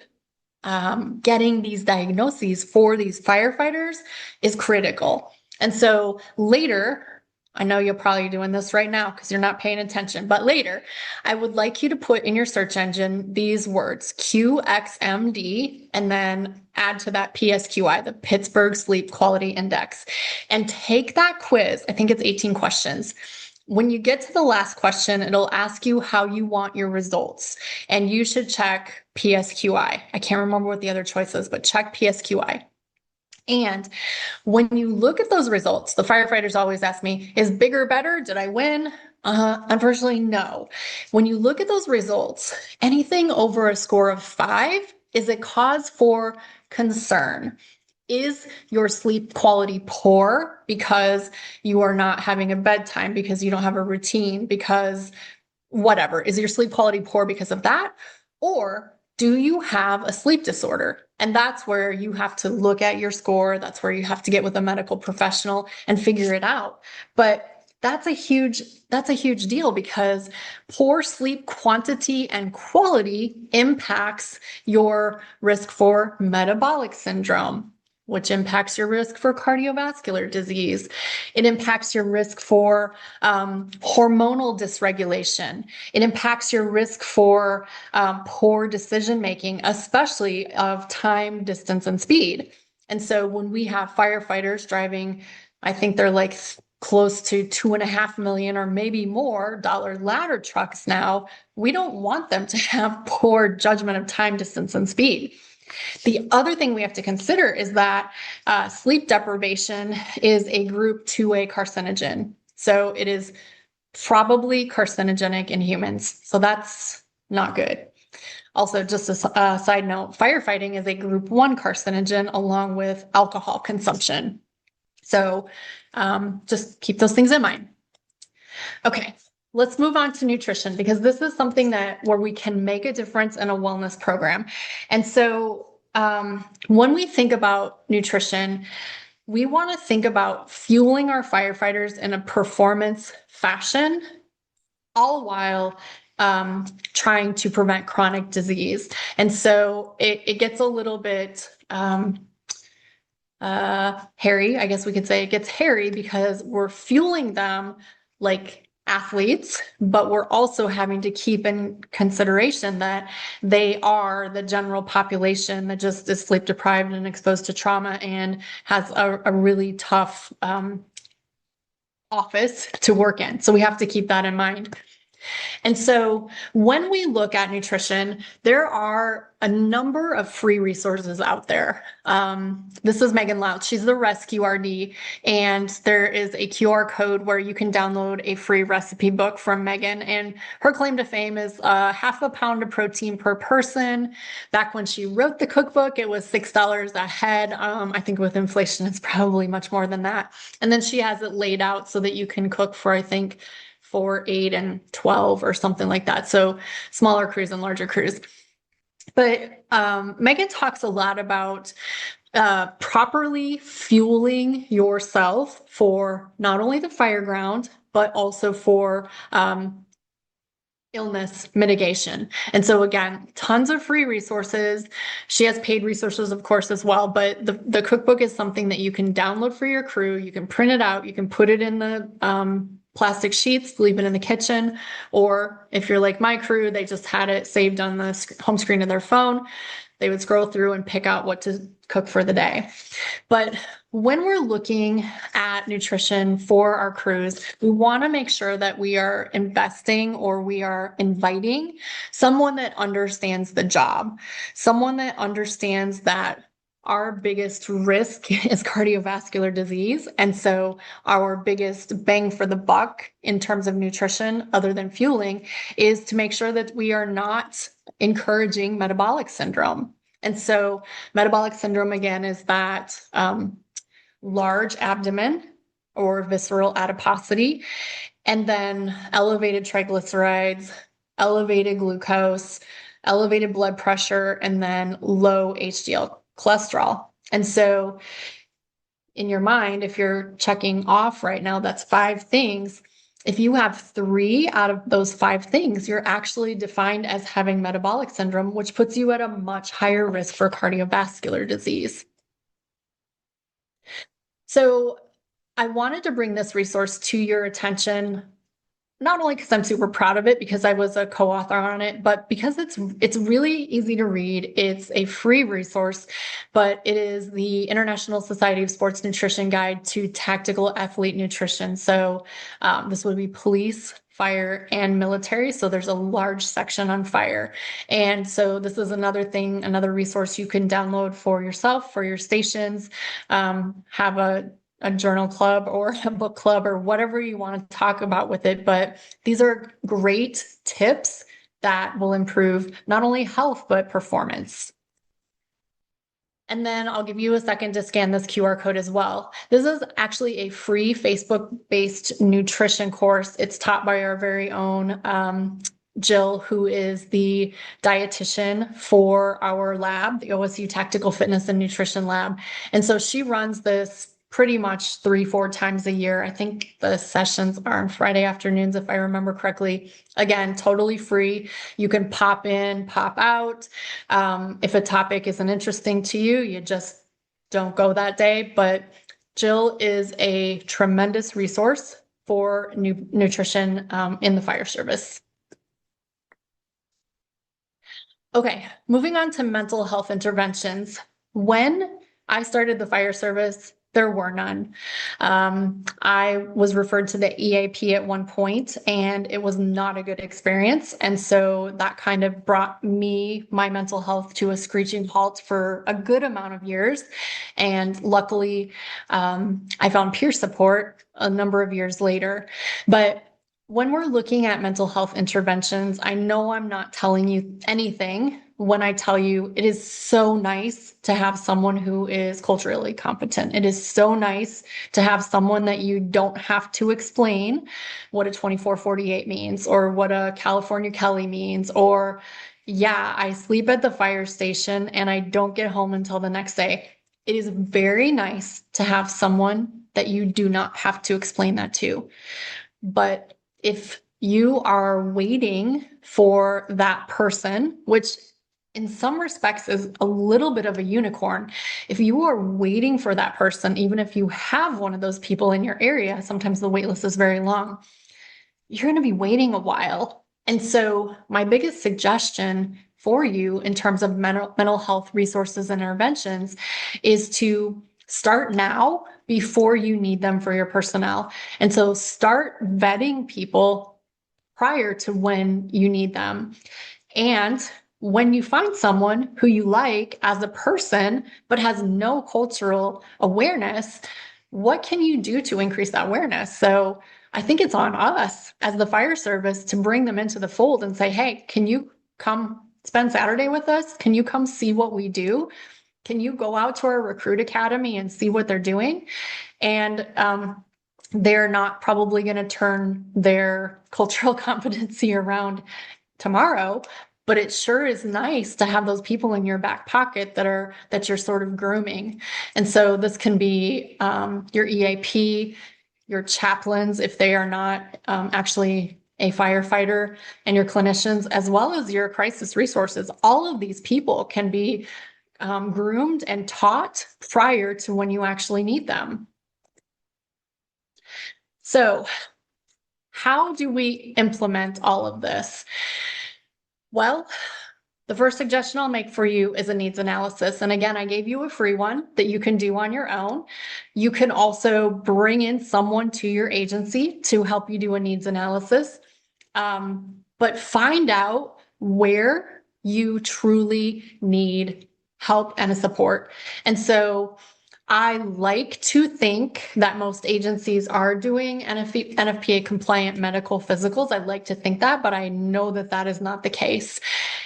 getting these diagnoses for these firefighters is critical. And so later, I know you're probably doing this right now because you're not paying attention, but later, I would like you to put in your search engine these words, QXMD, and then add to that PSQI, the Pittsburgh Sleep Quality Index, and take that quiz. I think it's 18 questions. When you get to the last question, it'll ask you how you want your results, and you should check PSQI. I can't remember what the other choice is, but check PSQI. And when you look at those results, the firefighters always ask me, is bigger better? Did I win? Unfortunately, no. When you look at those results, anything over a score of 5 is a cause for concern. Is your sleep quality poor because you are not having a bedtime, because you don't have a routine, because whatever? Is your sleep quality poor because of that? Or do you have a sleep disorder? And that's where you have to look at your score. That's where you have to get with a medical professional and figure it out. But that's a huge deal, because poor sleep quantity and quality impacts your risk for metabolic syndrome, which impacts your risk for cardiovascular disease. It impacts your risk for hormonal dysregulation. It impacts your risk for poor decision-making, especially of time, distance, and speed. And so when we have firefighters driving, I think they're like close to $2.5 million or maybe more dollar ladder trucks now, we don't want them to have poor judgment of time, distance, and speed. The other thing we have to consider is that sleep deprivation is a group 2A carcinogen. So it is probably carcinogenic in humans. So that's not good. Also, just a side note, firefighting is a group 1 carcinogen along with alcohol consumption. So just keep those things in mind. Okay. Let's move on to nutrition, because this is something where we can make a difference in a wellness program. And so when we think about nutrition, we want to think about fueling our firefighters in a performance fashion, all while trying to prevent chronic disease. And so it gets a little bit hairy, I guess we could say. It gets hairy because we're fueling them like athletes, but we're also having to keep in consideration that they are the general population that just is sleep deprived and exposed to trauma and has a really tough office to work in. So we have to keep that in mind. And so when we look at nutrition, there are a number of free resources out there. This is Megan Louch. She's the Rescue RD, and there is a QR code where you can download a free recipe book from Megan. And her claim to fame is half a pound of protein per person. Back when she wrote the cookbook, it was $6 a head. I think with inflation, it's probably much more than that. And then she has it laid out so that you can cook for, I think, 4, 8, and 12 or something like that. So smaller crews and larger crews. But Megan talks a lot about properly fueling yourself for not only the fire ground, but also for illness mitigation. And so again, tons of free resources. She has paid resources, of course, as well, but the cookbook is something that you can download for your crew. You can print it out. You can put it in the plastic sheets, leave it in the kitchen, or if you're like my crew, they just had it saved on the home screen of their phone. They would scroll through and pick out what to cook for the day. But when we're looking at nutrition for our crews, we want to make sure that we are investing or we are inviting someone that understands the job, someone that understands that our biggest risk is cardiovascular disease. And so our biggest bang for the buck in terms of nutrition, other than fueling, is to make sure that we are not encouraging metabolic syndrome. And so metabolic syndrome, again, is that large abdomen or visceral adiposity, and then elevated triglycerides, elevated glucose, elevated blood pressure, and then low HDL cholesterol. And so in your mind, if you're checking off right now, that's 5 things. If you have 3 out of those 5 things, you're actually defined as having metabolic syndrome, which puts you at a much higher risk for cardiovascular disease. So I wanted to bring this resource to your attention, not only because I'm super proud of it, because I was a co-author on it, but because it's really easy to read. It's a free resource, but it is the International Society of Sports Nutrition Guide to Tactical Athlete Nutrition. So this would be police, fire, and military. So there's a large section on fire. And so this is another thing, another resource you can download for yourself, for your stations, have a journal club or a book club or whatever you want to talk about with it. But these are great tips that will improve not only health, but performance. And then I'll give you a second to scan this QR code as well. This is actually a free Facebook-based nutrition course. It's taught by our very own Jill, who is the dietitian for our lab, the OSU Tactical Fitness and Nutrition Lab. And so she runs this pretty much 3-4 times a year. I think the sessions are on Friday afternoons, if I remember correctly. Again, totally free. You can pop in, pop out. If a topic isn't interesting to you, you just don't go that day. But Jill is a tremendous resource for nutrition in the fire service. Okay, moving on to mental health interventions. When I started the fire service, there were none. I was referred to the EAP at one point, and it was not a good experience. And so that kind of brought my mental health to a screeching halt for a good amount of years. And luckily, I found peer support a number of years later. But when we're looking at mental health interventions, I know I'm not telling you anything when I tell you it is so nice to have someone who is culturally competent. It is so nice to have someone that you don't have to explain what a 24-48 means or what a California Kelly means or Yeah, I sleep at the fire station and I don't get home until the next day. It is very nice to have someone that you do not have to explain that to. But if you are waiting for that person, which in some respects is a little bit of a unicorn, if you are waiting for that person, even if you have one of those people in your area, sometimes the wait list is very long, you're going to be waiting a while. And so, my biggest suggestion for you in terms of mental health resources and interventions is to start now before you need them for your personnel. And so, start vetting people prior to when you need them. And when you find someone who you like as a person, but has no cultural awareness, what can you do to increase that awareness? So I think it's on us as the fire service to bring them into the fold and say, hey, can you come spend Saturday with us? Can you come see what we do? Can you go out to our recruit academy and see what they're doing? And they're not probably going to turn their cultural competency around tomorrow, but it sure is nice to have those people in your back pocket that you're sort of grooming. And so this can be your EAP, your chaplains, if they are not actually a firefighter, and your clinicians, as well as your crisis resources. All of these people can be groomed and taught prior to when you actually need them. So, how do we implement all of this? Well, the first suggestion I'll make for you is a needs analysis. And again, I gave you a free one that you can do on your own. You can also bring in someone to your agency to help you do a needs analysis. But find out where you truly need help and a support. And so I like to think that most agencies are doing NFPA compliant medical physicals. I'd like to think that, but I know that that is not the case.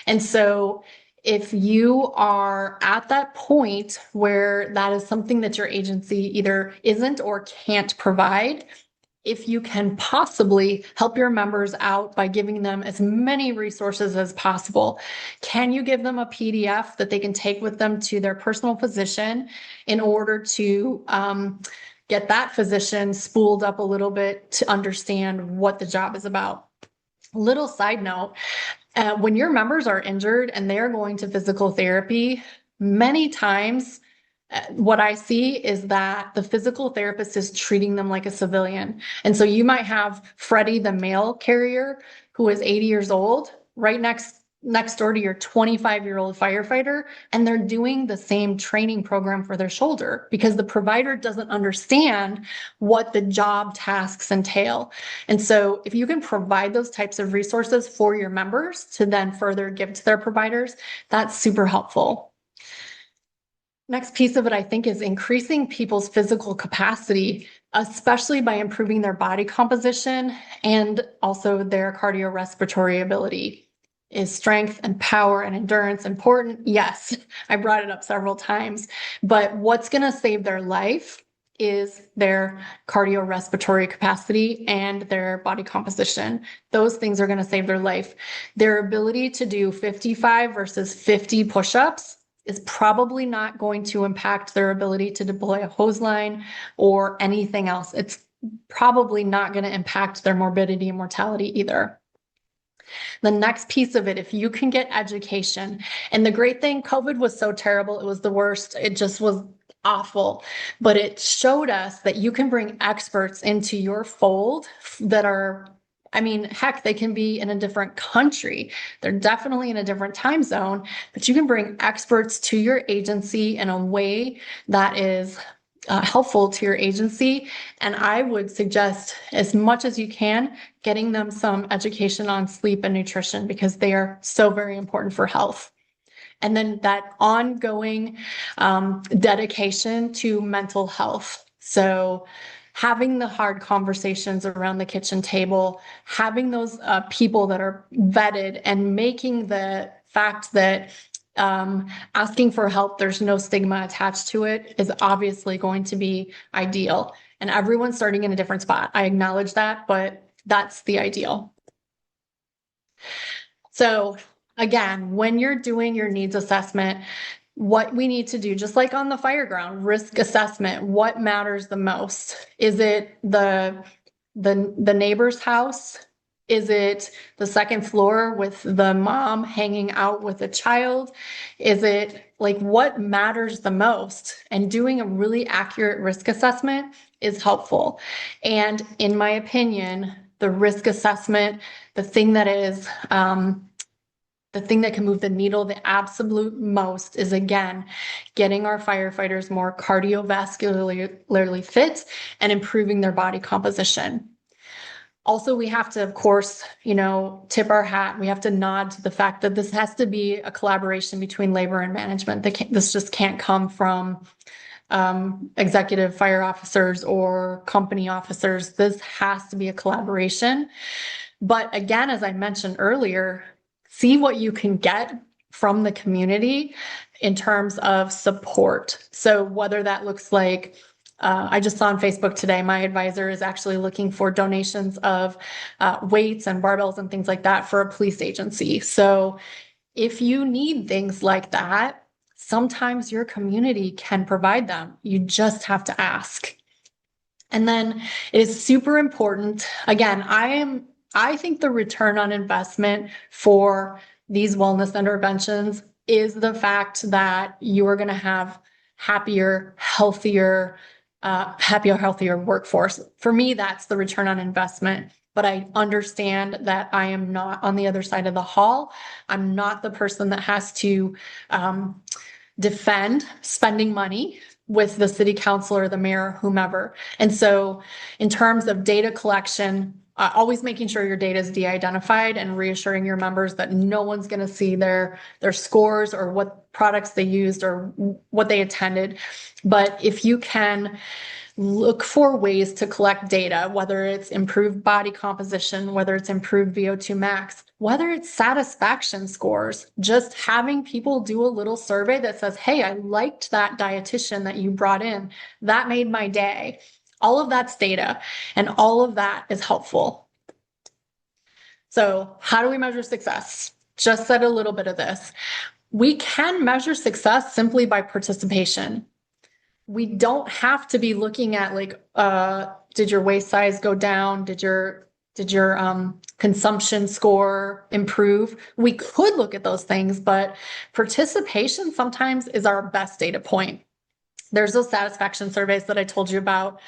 And so if you are at that point where that is something that your agency either isn't or can't provide, if you can possibly help your members out by giving them as many resources as possible, can you give them a PDF that they can take with them to their personal physician in order to get that physician spooled up a little bit to understand what the job is about? Little side note, when your members are injured and they're going to physical therapy, many times what I see is that the physical therapist is treating them like a civilian. And so you might have Freddie, the mail carrier, who is 80 years old, right next door to your 25-year-old firefighter, and they're doing the same training program for their shoulder because the provider doesn't understand what the job tasks entail. And so if you can provide those types of resources for your members to then further give to their providers, that's super helpful. Next piece of it, I think, is increasing people's physical capacity, especially by improving their body composition and also their cardiorespiratory ability. Is strength and power and endurance important? Yes, I brought it up several times, but what's going to save their life is their cardiorespiratory capacity and their body composition. Those things are going to save their life. Their ability to do 55 versus 50 push-ups is probably not going to impact their ability to deploy a hose line or anything else. It's probably not going to impact their morbidity and mortality either. The next piece of it, if you can get education, and the great thing, COVID was so terrible, it was the worst. It just was awful, but it showed us that you can bring experts into your fold that are, I mean, heck, they can be in a different country. They're definitely in a different time zone, but you can bring experts to your agency in a way that is helpful to your agency. And I would suggest, as much as you can, getting them some education on sleep and nutrition because they are so very important for health. And then that ongoing dedication to mental health. So having the hard conversations around the kitchen table, having those people that are vetted, and making the fact that asking for help, there's no stigma attached to it, is obviously going to be ideal. And everyone's starting in a different spot. I acknowledge that, but that's the ideal. So Again, when you're doing your needs assessment, what we need to do, just like on the fire ground, risk assessment, what matters the most? Is it the neighbor's house? Is it the second floor with the mom hanging out with a child? Is it like what matters the most? And doing a really accurate risk assessment is helpful. And in my opinion, the risk assessment, the thing that is, the thing that can move the needle the absolute most is, again, getting our firefighters more cardiovascularly fit and improving their body composition. Also, we have to, of course, tip our hat. We have to nod to the fact that this has to be a collaboration between labor and management. This just can't come from executive fire officers or company officers. This has to be a collaboration. But again, as I mentioned earlier, see what you can get from the community in terms of support. So whether that looks like, I just saw on Facebook today, my advisor is actually looking for donations of weights and barbells and things like that for a police agency. So if you need things like that, sometimes your community can provide them. You just have to ask. And then it is super important. Again, I think the return on investment for these wellness interventions is the fact that you are going to have happier, healthier workforce. For me, that's the return on investment. But I understand that I am not on the other side of the hall. I'm not the person that has to defend spending money with the city council or the mayor, whomever. And so in terms of data collection, always making sure your data is de-identified and reassuring your members that no one's going to see their scores or what products they used or what they attended. But if you can look for ways to collect data, whether it's improved body composition, whether it's improved VO2 max, whether it's satisfaction scores, just having people do a little survey that says, hey, I liked that dietitian that you brought in. That made my day. All of that's data, and all of that is helpful. So how do we measure success? Just said a little bit of this. We can measure success simply by participation. We don't have to be looking at like, did your waist size go down? Did your consumption score improve? We could look at those things, but participation sometimes is our best data point. There's those satisfaction surveys that I told you about.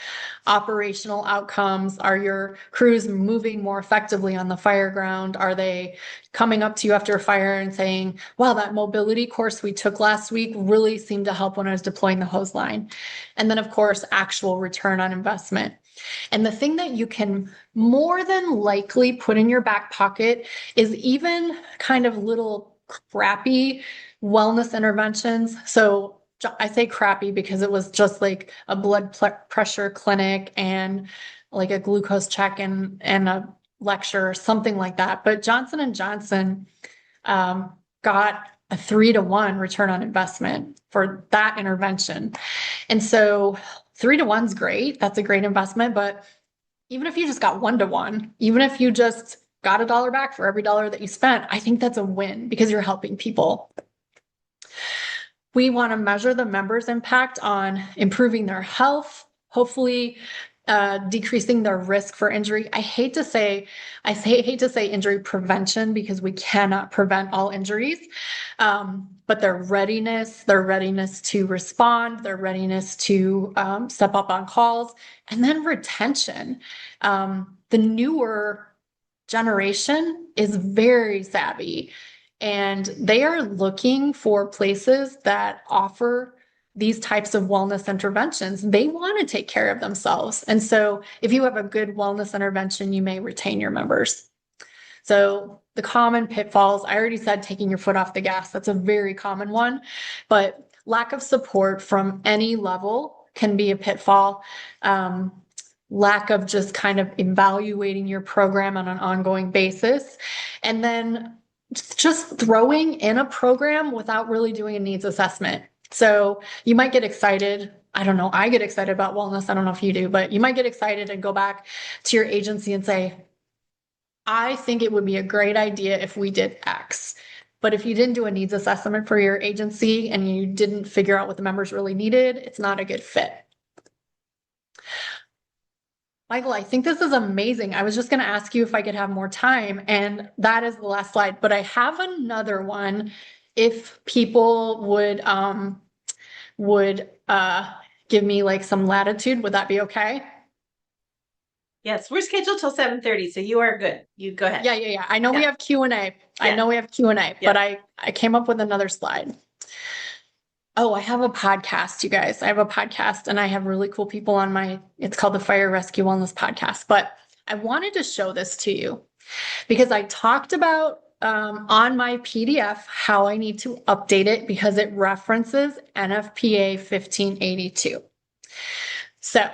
Operational outcomes. Are your crews moving more effectively on the fire ground? Are they coming up to you after a fire and saying, wow, that mobility course we took last week really seemed to help when I was deploying the hose line? And then, of course, actual return on investment. And the thing that you can more than likely put in your back pocket is even kind of little crappy wellness interventions. So I say crappy because it was just like a blood pressure clinic and like a glucose check and a lecture or something like that. But Johnson & Johnson got a 3-to-1 return on investment for that intervention. And so 3-to-1's great. That's a great investment. But even if you just got 1-to-1, even if you just got $1 back for every dollar that you spent, I think that's a win because you're helping people. We want to measure the members' impact on improving their health, hopefully decreasing their risk for injury. I hate to say injury prevention because we cannot prevent all injuries, but their readiness to respond, their readiness to step up on calls, and then retention. The newer generation is very savvy. And they are looking for places that offer these types of wellness interventions. They want to take care of themselves. And so if you have a good wellness intervention, you may retain your members. So the common pitfalls, I already said taking your foot off the gas. That's a very common one. But lack of support from any level can be a pitfall. Lack of just kind of evaluating your program on an ongoing basis. And then just throwing in a program without really doing a needs assessment. So you might get excited. I don't know. I get excited about wellness. I don't know if you do, but you might get excited and go back to your agency and say, I think it would be a great idea if we did X. But if you didn't do a needs assessment for your agency and you didn't figure out what the members really needed, it's not a good fit. Michael, I think this is amazing. I was just going to ask you if I could have more time, and that is the last slide, but I have another one if people would give me like some latitude. Would that be okay? Yes, we're scheduled till 7:30, so you are good. You go ahead. Yeah. I know we have Q&A. I know we have Q&A, but I came up with another slide. Oh, I have a podcast, you guys. I have a podcast and I have really cool people on it's called the Fire Rescue Wellness Podcast. But I wanted to show this to you because I talked about on my PDF how I need to update it because it references NFPA 1582. So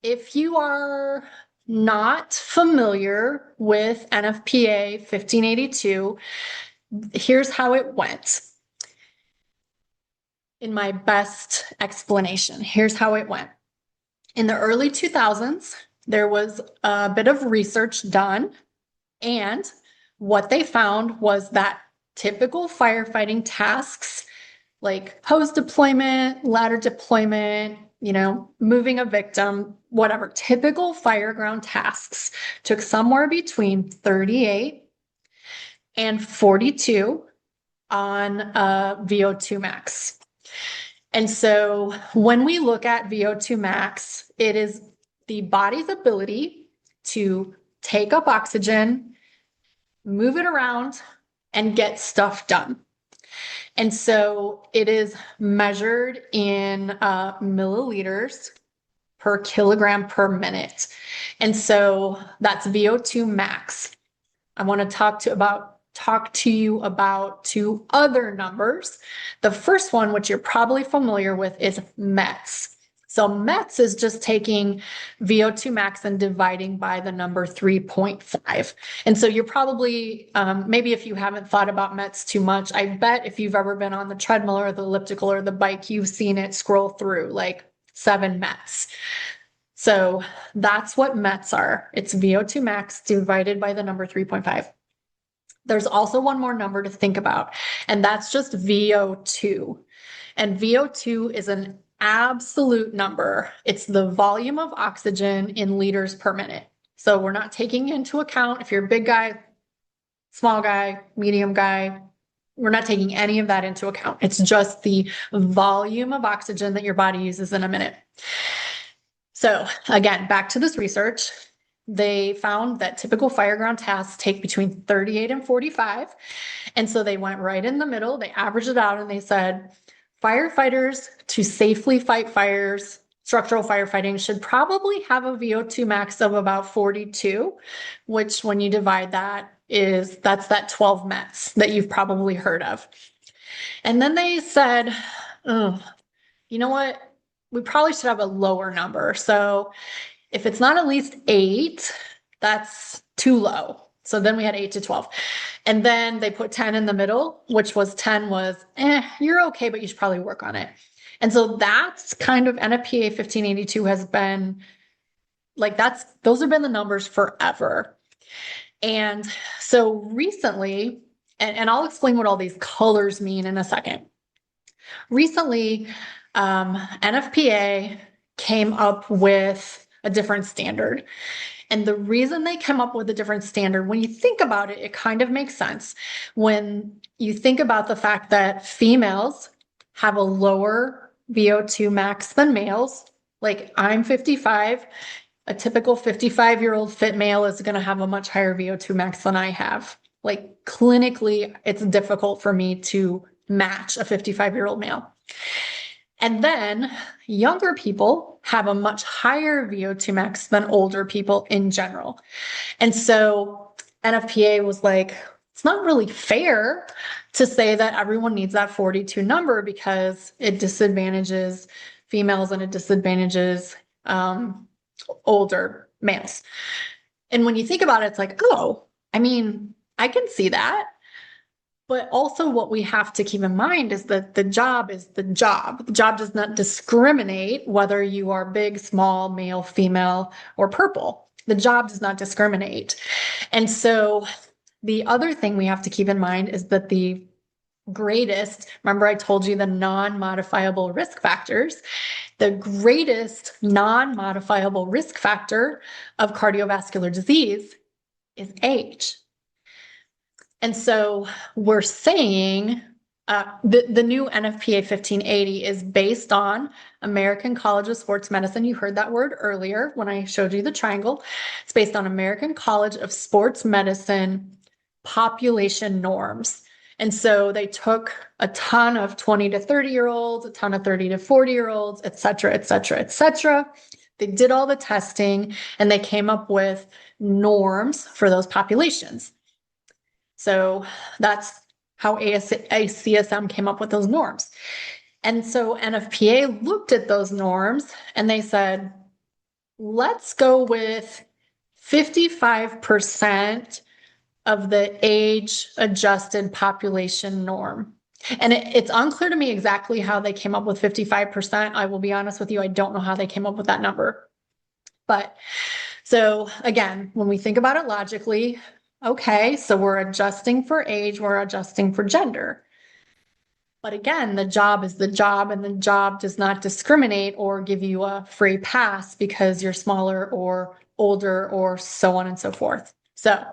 if you are not familiar with NFPA 1582, here's how it went. In my best explanation, here's how it went. In the early 2000s, there was a bit of research done, and what they found was that typical firefighting tasks like hose deployment, ladder deployment, moving a victim, whatever, typical fireground tasks took somewhere between 38 and 42 on VO2 max. And so when we look at VO2 max, it is the body's ability to take up oxygen, move it around, and get stuff done. And so it is measured in milliliters per kilogram per minute. And so that's VO2 max. I want to talk to you about two other numbers. The first one, which you're probably familiar with, is METS. So METS is just taking VO2 max and dividing by the number 3.5. And so you're probably, maybe if you haven't thought about METS too much, I bet if you've ever been on the treadmill or the elliptical or the bike, you've seen it scroll through like 7 METS. So that's what METS are. It's VO2 max divided by the number 3.5. There's also one more number to think about, and that's just VO2. And VO2 is an absolute number. It's the volume of oxygen in liters per minute. So we're not taking into account if you're a big guy, small guy, medium guy. We're not taking any of that into account. It's just the volume of oxygen that your body uses in a minute. So again, back to this research. They found that typical fireground tasks take between 38 and 45. And so they went right in the middle. They averaged it out and they said, firefighters to safely fight fires, structural firefighting should probably have a VO2 max of about 42, which when you divide that's that 12 METs that you've probably heard of. And then they said, you know what? We probably should have a lower number. So if it's not at least 8, that's too low. So then we had 8 to 12. And then they put 10 in the middle, which was 10 was, you're okay, but you should probably work on it. And so that's kind of NFPA 1582 has been like, those have been the numbers forever. And so recently, and I'll explain what all these colors mean in a second. Recently, NFPA came up with a different standard. And the reason they came up with a different standard, when you think about it, it kind of makes sense. When you think about the fact that females have a lower VO2 max than males, like I'm 55, a typical 55-year-old fit male is going to have a much higher VO2 max than I have. Like clinically, it's difficult for me to match a 55-year-old male. And then younger people have a much higher VO2 max than older people in general. And so NFPA was like, it's not really fair to say that everyone needs that 42 number because it disadvantages females and it disadvantages older males. And when you think about it, it's like, I can see that. But also what we have to keep in mind is that the job is the job. The job does not discriminate whether you are big, small, male, female, or purple. The job does not discriminate. And so The other thing we have to keep in mind is that the greatest, remember I told you the non-modifiable risk factors, the greatest non-modifiable risk factor of cardiovascular disease is age. And so we're saying the new NFPA 1580 is based on American College of Sports Medicine. You heard that word earlier when I showed you the triangle. It's based on American College of Sports Medicine population norms. And so they took a ton of 20 to 30-year-olds, a ton of 30 to 40-year-olds, et cetera, et cetera, et cetera. They did all the testing and they came up with norms for those populations. So that's how ACSM came up with those norms. And so NFPA looked at those norms and they said, let's go with 55% of the age-adjusted population norm. And it's unclear to me exactly how they came up with 55%. I will be honest with you, I don't know how they came up with that number. But so again, when we think about it logically, okay, so we're adjusting for age, we're adjusting for gender. But again, the job is the job, and the job does not discriminate or give you a free pass because you're smaller or older or so on and so forth. So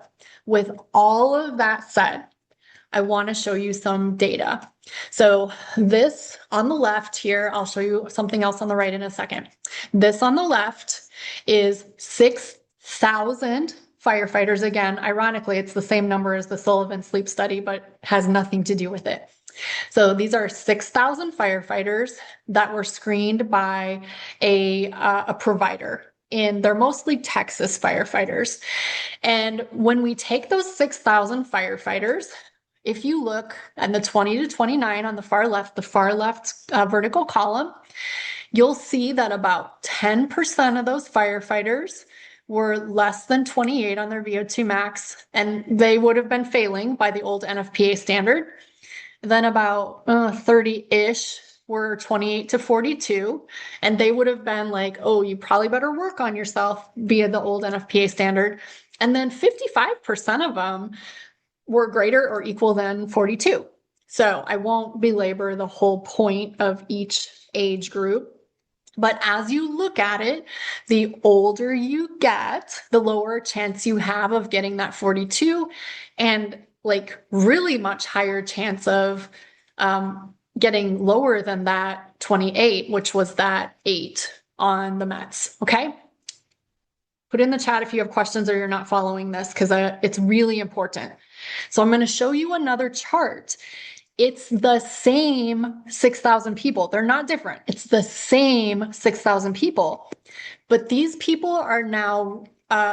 with all of that said, I want to show you some data. So this on the left here, I'll show you something else on the right in a second. This on the left is 6,000 firefighters. Again, ironically, it's the same number as the Sullivan Sleep Study, but has nothing to do with it. So these are 6,000 firefighters that were screened by a provider. And they're mostly Texas firefighters. And when we take those 6,000 firefighters, if you look at the 20 to 29 on the far left vertical column, you'll see that about 10% of those firefighters were less than 28 on their VO2 max, and they would have been failing by the old NFPA standard. Then about 30-ish were 28 to 42, and they would have been like, oh, you probably better work on yourself via the old NFPA standard. And then 55% of them were greater or equal than 42. So I won't belabor the whole point of each age group. But as you look at it, the older you get, the lower chance you have of getting that 42, and like really much higher chance of getting lower than that 28, which was that 8 on the Mets. Okay. Put in the chat if you have questions or you're not following this, because it's really important. So I'm going to show you another chart. It's the same 6,000 people. They're not different. It's the same 6,000 people. But these people are now,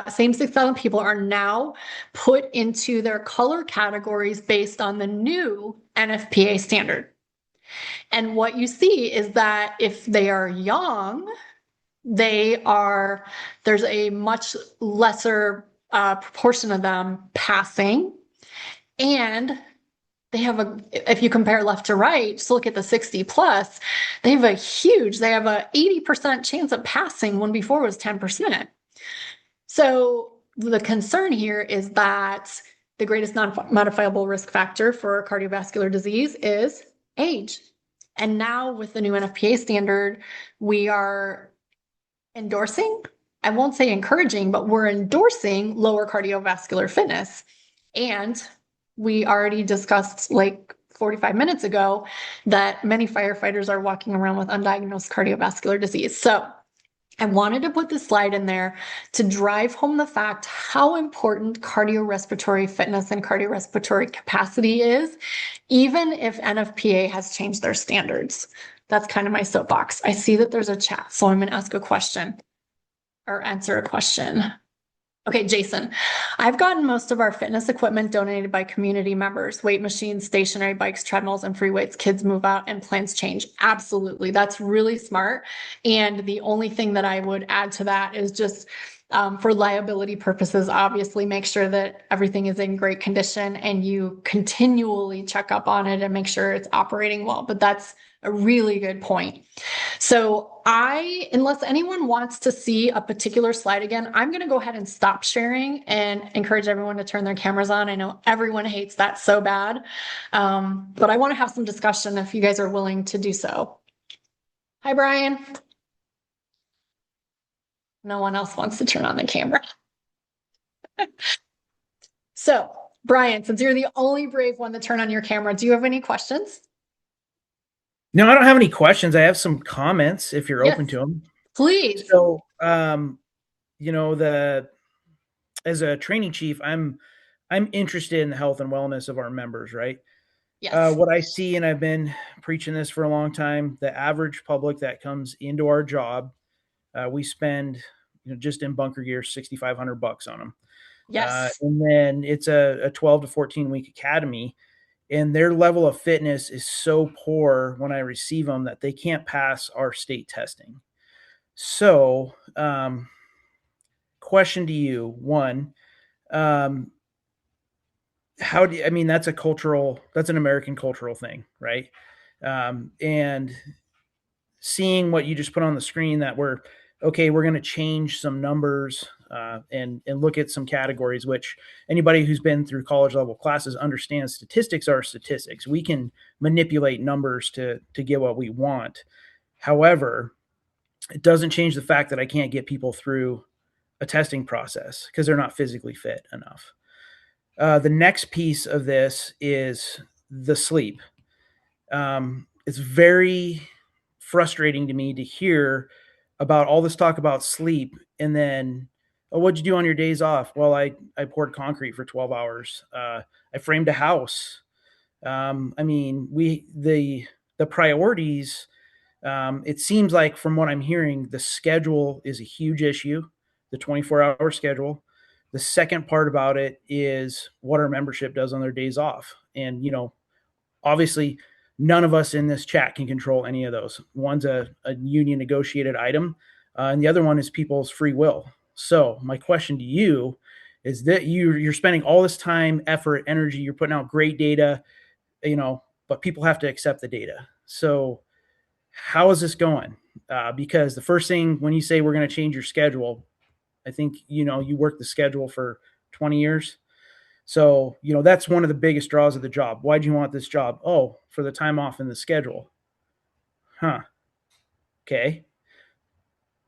same 6,000 people are now put into their color categories based on the new NFPA standard. And what you see is that if they are young, there's a much lesser proportion of them passing. And they have if you compare left to right, just look at the 60 plus, they have a 80% chance of passing when before it was 10%. So the concern here is that the greatest non-modifiable risk factor for cardiovascular disease is age. And now with the new NFPA standard, we are endorsing, I won't say encouraging, but we're endorsing lower cardiovascular fitness. And we already discussed like 45 minutes ago that many firefighters are walking around with undiagnosed cardiovascular disease. So I wanted to put this slide in there to drive home the fact how important cardiorespiratory fitness and cardiorespiratory capacity is, even if NFPA has changed their standards. That's kind of my soapbox. I see that there's a chat, so I'm going to ask a question or answer a question. Okay, Jason, I've gotten most of our fitness equipment donated by community members, weight machines, stationary bikes, treadmills, and free weights. Kids move out and plans change. Absolutely. That's really smart. And the only thing that I would add to that is just For liability purposes, obviously make sure that everything is in great condition and you continually check up on it and make sure it's operating well. But that's a really good point. So unless anyone wants to see a particular slide again, I'm going to go ahead and stop sharing and encourage everyone to turn their cameras on. I know everyone hates that so bad, but I want to have some discussion if you guys are willing to do so. Hi, Brian. No one else wants to turn on the camera. So, Brian, since you're the only brave one to turn on your camera, do you have any questions? No, I don't have any questions. I have some comments if you're open Yes, to them. please. So, as a training chief, I'm interested in the health and wellness of our members, right? Yes. What I see, and I've been preaching this for a long time, the average public that comes into our job, we spend, just in bunker gear, $6,500 on them. Yes. And then it's a 12 to 14 week academy, and their level of fitness is so poor when I receive them that they can't pass our state testing. So, question to you: one, how do you, I mean, that's an American cultural thing, right? And seeing what you just put on the screen, that we're going to change some numbers and look at some categories, which anybody who's been through college level classes understands. Statistics are statistics. We can manipulate numbers to get what we want. However, it doesn't change the fact that I can't get people through a testing process because they're not physically fit enough. The next piece of this is the sleep. It's very frustrating to me to hear about all this talk about sleep, and then, oh, what'd you do on your days off? Well, I poured concrete for 12 hours. I framed a house. I mean, the priorities, it seems like from what I'm hearing, the schedule is a huge issue, the 24-hour schedule. The second part about it is what our membership does on their days off. And, obviously none of us in this chat can control any of those. One's a union negotiated item, and the other one is people's free will. So my question to you is that you're spending all this time, effort, energy, you're putting out great data, but people have to accept the data. So how is this going? Because the first thing, when you say we're going to change your schedule, I think, you work the schedule for 20 years. So, that's one of the biggest draws of the job. Why'd you want this job? Oh, for the time off in the schedule. Huh. Okay.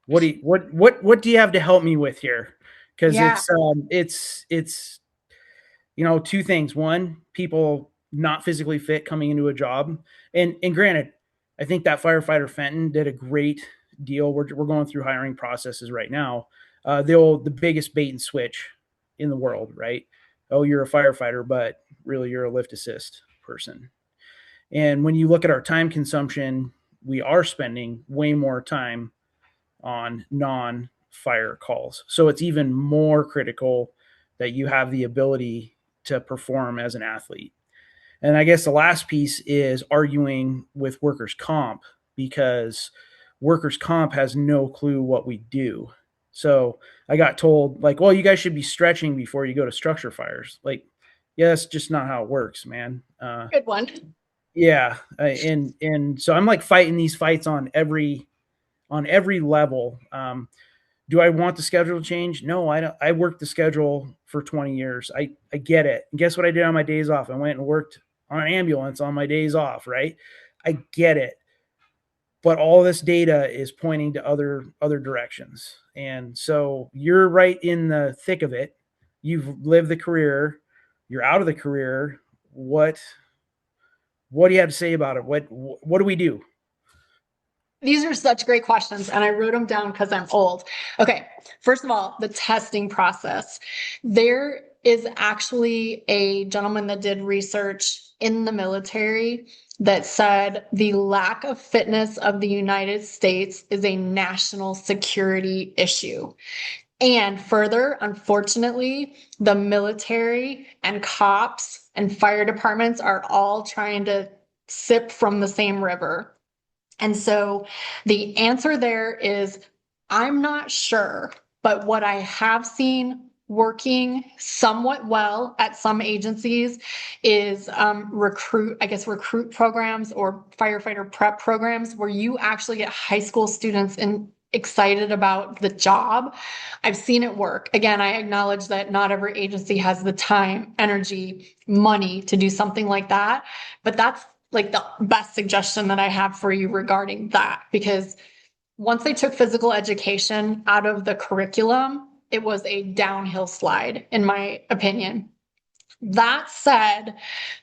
What do you have to help me with here? Because it's two things. One, people not physically fit coming into a job. And granted, I think that firefighter Fenton did a great deal. We're going through hiring processes right now. The biggest bait and switch in the world, right? Oh, you're a firefighter, but really you're a lift assist person. And when you look at our time consumption, we are spending way more time on non-fire calls. So it's even more critical that you have the ability to perform as an athlete. And I guess the last piece is arguing with workers' comp, because workers' comp has no clue what we do. So I got told, like, well, you guys should be stretching before you go to structure fires. Like, yeah, that's just not how it works, man. Good one. Yeah. And so I'm like fighting these fights on every level. Do I want the schedule to change? No, I don't. I worked the schedule for 20 years. I get it. And guess what I did on my days off? I went and worked on an ambulance on my days off, right? I get it. But all this data is pointing to other directions. And so you're right in the thick of it. You've lived the career. You're out of the career. What do you have to say about it? What do we do? These are such great questions, and I wrote them down because I'm old. Okay, first of all, the testing process. There is actually a gentleman that did research in the military that said the lack of fitness of the United States is a national security issue. And further, unfortunately, the military and cops and fire departments are all trying to sip from the same river. And so the answer there is, I'm not sure But what I have seen working somewhat well at some agencies is recruit programs or firefighter prep programs where you actually get high school students excited about the job. I've seen it work. Again, I acknowledge that not every agency has the time, energy, money to do something like that, but that's like the best suggestion that I have for you regarding that, because once they took physical education out of the curriculum, it was a downhill slide, in my opinion. That said,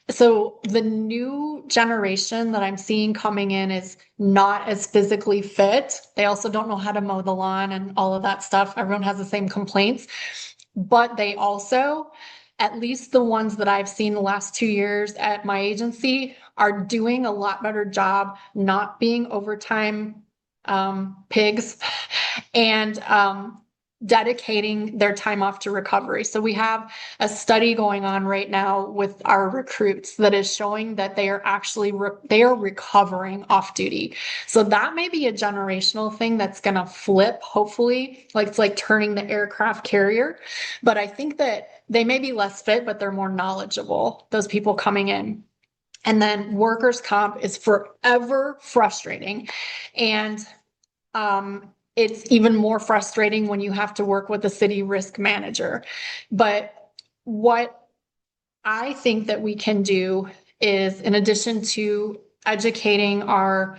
so the new generation that I'm seeing coming in is not as physically fit. They also don't know how to mow the lawn and all of that stuff. Everyone has the same complaints, but they also, at least the ones that I've seen the last 2 years at my agency, are doing a lot better job not being overtime pigs and dedicating their time off to recovery. So we have a study going on right now with our recruits that is showing that they are actually they are recovering off duty. So that may be a generational thing that's going to flip, hopefully. Like it's like turning the aircraft carrier. But I think that they may be less fit, but they're more knowledgeable, those people coming in. And then workers' comp is forever frustrating. And it's even more frustrating when you have to work with a city risk manager. But what I think that we can do is, in addition to educating our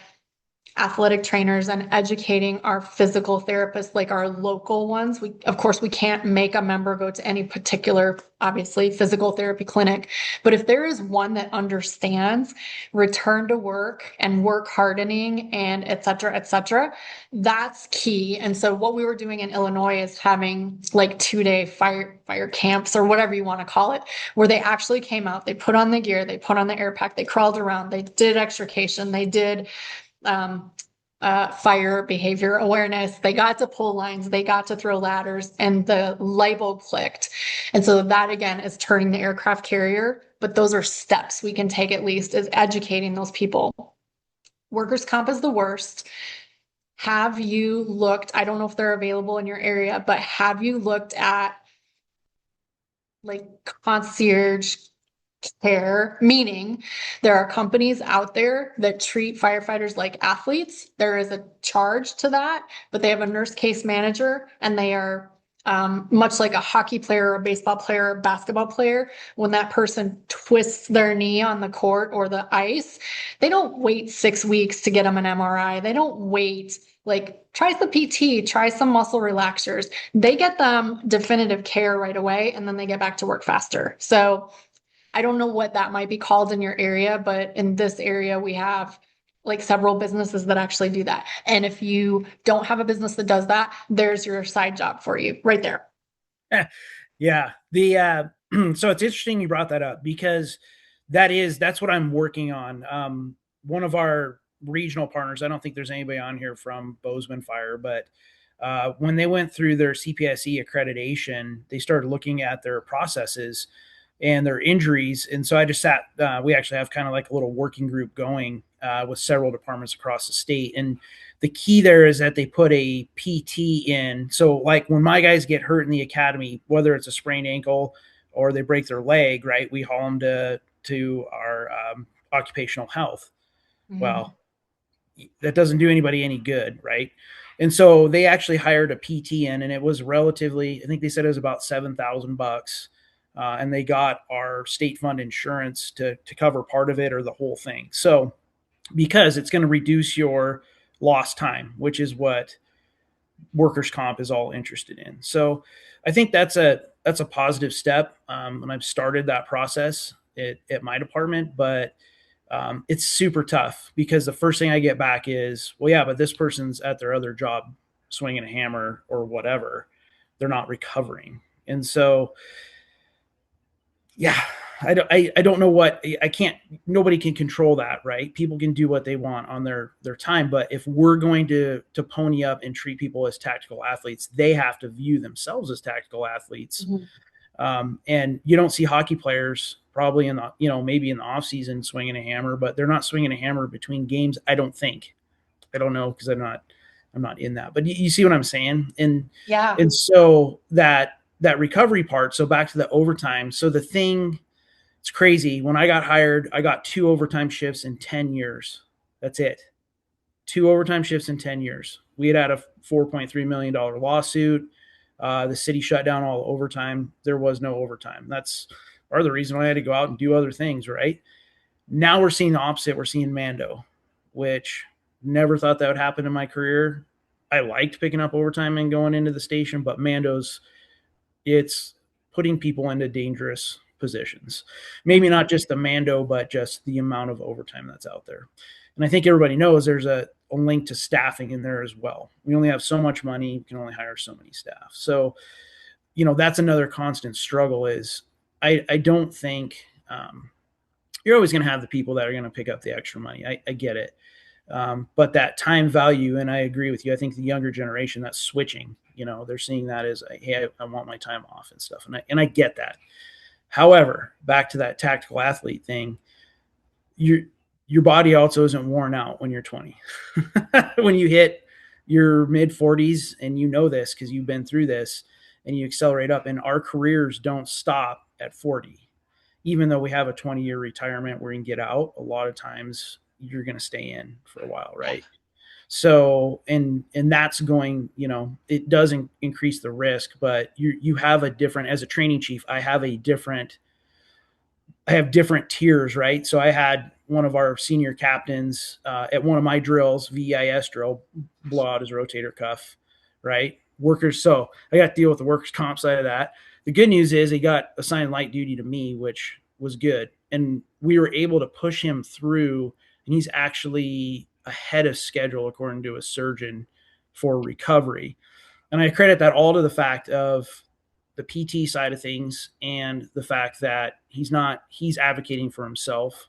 athletic trainers and educating our physical therapists, like our local ones. Of course, we can't make a member go to any particular, obviously, physical therapy clinic. But if there is one that understands return to work and work hardening and et cetera, that's key. And so what we were doing in Illinois is having like 2-day fire camps or whatever you want to call it, where they actually came out, they put on the gear, they put on the air pack, they crawled around, they did extrication, they did fire behavior awareness. They got to pull lines, they got to throw ladders, and the light bulb clicked. And so that again is turning the aircraft carrier. But those are steps we can take, at least, is educating those people. Workers' comp is the worst. Have you looked, I don't know if they're available in your area, but have you looked at like concierge care, meaning there are companies out there that treat firefighters like athletes. There is a charge to that, but they have a nurse case manager, and they are much like a hockey player or a baseball player or a basketball player. When that person twists their knee on the court or the ice, they don't wait 6 weeks to get them an MRI. They don't wait. Like, try some PT, try some muscle relaxers. They get them definitive care right away, and then they get back to work faster. So I don't know what that might be called in your area, but in this area, we have like several businesses that actually do that. And if you don't have a business that does that, there's your side job for you right there. Yeah. So it's interesting you brought that up, because that's what I'm working on. One of our regional partners, I don't think there's anybody on here from Bozeman Fire, but when they went through their CPSE accreditation, they started looking at their processes and their injuries. And so I just we actually have kind of like a little working group going with several departments across the state. And the key there is that they put a PT in. So like when my guys get hurt in the academy, whether it's a sprained ankle or they break their leg, right, we haul them to our occupational health. Mm-hmm. Well, that doesn't do anybody any good, right? And so they actually hired a PT in, and it was relatively, I think they said it was about $7,000. And they got our state fund insurance to cover part of it or the whole thing. So because it's going to reduce your lost time, which is what workers' comp is all interested in. So I think that's a positive step. And I've started that process at my department, but it's super tough, because the first thing I get back is, well, yeah, but this person's at their other job swinging a hammer or whatever. They're not recovering. And so, yeah, I don't know what, nobody can control that, right? People can do what they want on their time. But if we're going to pony up and treat people as tactical athletes, they have to view themselves as tactical athletes. Mm-hmm. And you don't see hockey players probably in the, maybe in the off season swinging a hammer, but they're not swinging a hammer between games. I don't think. I don't know, because I'm not I'm not in that, but you see what I'm saying? Yeah. And so that recovery part, so back to the overtime. So the thing, it's crazy. When I got hired, I got 2 overtime shifts in 10 years. That's it. 2 overtime shifts in 10 years. We had a $4.3 million lawsuit. The city shut down all overtime. There was no overtime. That's part of the reason why I had to go out and do other things, right? Now we're seeing the opposite. We're seeing Mando, which never thought that would happen in my career. I liked picking up overtime and going into the station, but Mando's, it's putting people into dangerous positions. Maybe not just the Mando, but just the amount of overtime that's out there. And I think everybody knows there's a link to staffing in there as well. We only have so much money. We can only hire so many staff. So, that's another constant struggle is I don't think you're always going to have the people that are going to pick up the extra money. I get it. But that time value, and I agree with you, I think the younger generation, that's switching, they're seeing that as, hey, I want my time off and stuff. And I get that. However, back to that tactical athlete thing, your body also isn't worn out when you're 20. When you hit your mid 40s, and this because you've been through this, and you accelerate up, and our careers don't stop at 40. Even though we have a 20-year retirement where you can get out, a lot of times you're going to stay in for a while, right? So, and that's going, it doesn't increase the risk, but you have a different, as a training chief, I have different tiers, right? So I had one of our senior captains at one of my drills, VEIS drill, blow out his rotator cuff, right? Workers. So I got to deal with the workers' comp side of that. The good news is he got assigned light duty to me, which was good. And we were able to push him through, and he's actually ahead of schedule, according to a surgeon, for recovery. And I credit that all to the fact of the PT side of things and the fact that he's advocating for himself,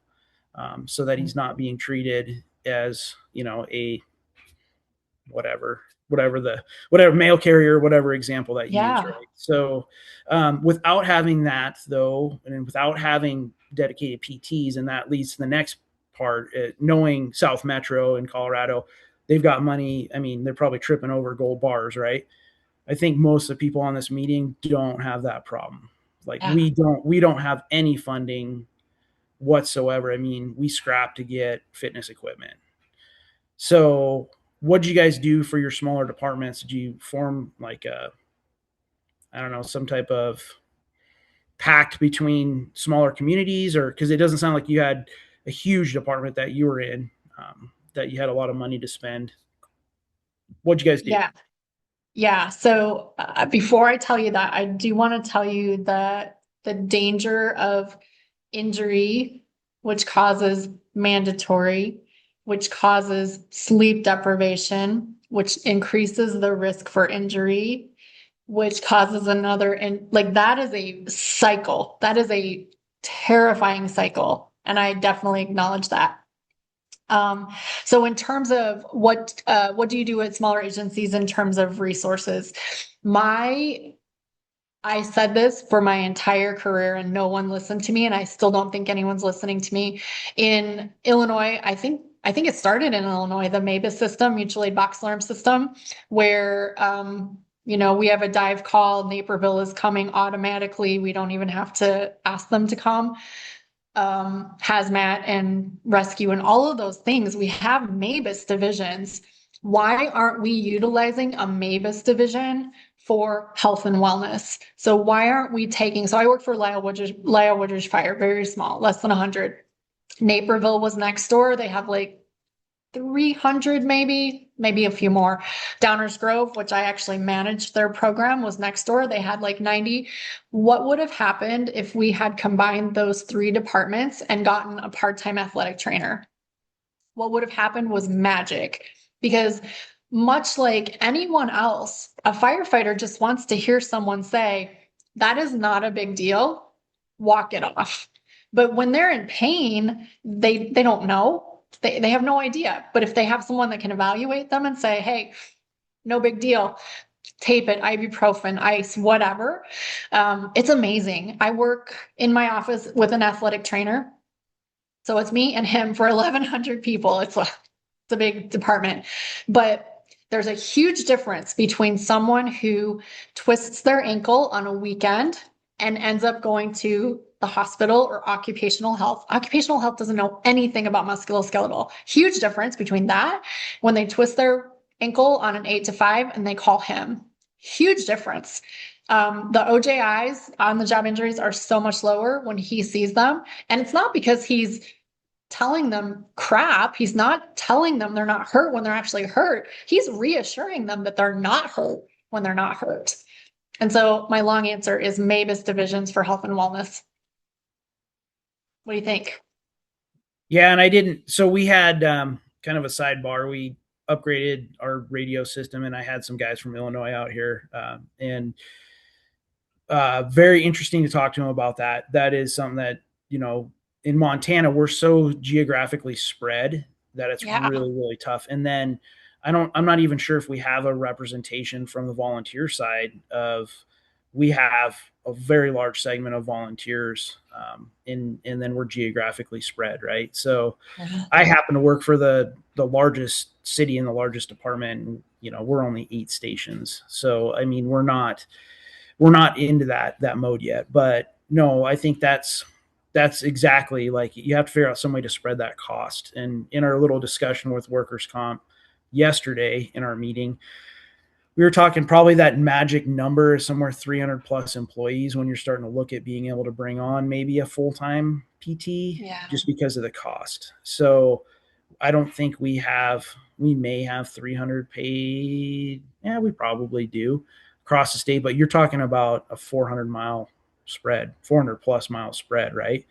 so that he's not being treated as, a whatever mail carrier, whatever example that you use, right? So without having that, though, and without having dedicated PTs, and that leads to the next part, knowing South Metro in Colorado, they've got money. I mean, they're probably tripping over gold bars, right? I think most of the people on this meeting don't have that problem. Like we don't have any funding whatsoever. I mean, we scrap to get fitness equipment. So what did you guys do for your smaller departments? Did you form like some type of pact between smaller communities, or because it doesn't sound like you had a huge department that you were in, that you had a lot of money to spend. What'd you guys do? Yeah. So before I tell you that, I do want to tell you that the danger of injury, which causes mandatory, which causes sleep deprivation, which increases the risk for injury, which causes another, and like that is a cycle. That is a terrifying cycle. And I definitely acknowledge that. So in terms of what do you do at smaller agencies in terms of resources? I said this for my entire career and no one listened to me, and I still don't think anyone's listening to me. In Illinois, I think it started in Illinois, the MABUS system, mutual aid box alarm system, where we have a dive call, Naperville is coming automatically. We don't even have to ask them to come. Hazmat and rescue and all of those things. We have MABUS divisions. Why aren't we utilizing a MABUS division for health and wellness? So why aren't we so I work for Lyle Woodridge Fire, very small, less than 100. Naperville was next door. They have like 300, maybe a few more. Downers Grove, which I actually managed their program, was next door. They had like 90. What would have happened if we had combined those 3 departments and gotten a part-time athletic trainer? What would have happened was magic, because much like anyone else, a firefighter just wants to hear someone say, that is not a big deal, walk it off. But when they're in pain, they don't know. They have no idea. But if they have someone that can evaluate them and say, hey, no big deal, tape it, ibuprofen, ice, whatever, it's amazing. I work in my office with an athletic trainer. So it's me and him for 1,100 people. It's a big department. But There's a huge difference between someone who twists their ankle on a weekend and ends up going to the hospital or occupational health. Occupational health doesn't know anything about musculoskeletal. Huge difference between that when they twist their ankle on an 8 to 5 and they call him. Huge difference. The OJIs on the job injuries are so much lower when he sees them. And it's not because he's telling them crap. He's not telling them they're not hurt when they're actually hurt. He's reassuring them that they're not hurt when they're not hurt. And so my long answer is MABUS divisions for health and wellness. What do you think? Yeah, and so we had kind of a sidebar. We upgraded our radio system, and I had some guys from Illinois out here, and very interesting to talk to them about that. That is something that, in Montana, we're so geographically spread that it's really, really tough. And then I'm not even sure if we have a representation from the volunteer side we have a very large segment of volunteers, and then we're geographically spread, right? So I happen to work for the largest city in the largest department. And, we're only 8 stations. So, I mean, we're not into that mode yet, but no, I think that's exactly, like, you have to figure out some way to spread that cost. And in our little discussion with workers' comp yesterday in our meeting, we were talking probably that magic number is somewhere 300 plus employees when you're starting to look at being able to bring on maybe a full-time PT, just because of the cost. So I don't think we may have 300 paid. Yeah, we probably do across the state, but you're talking about a 400 plus mile spread, right?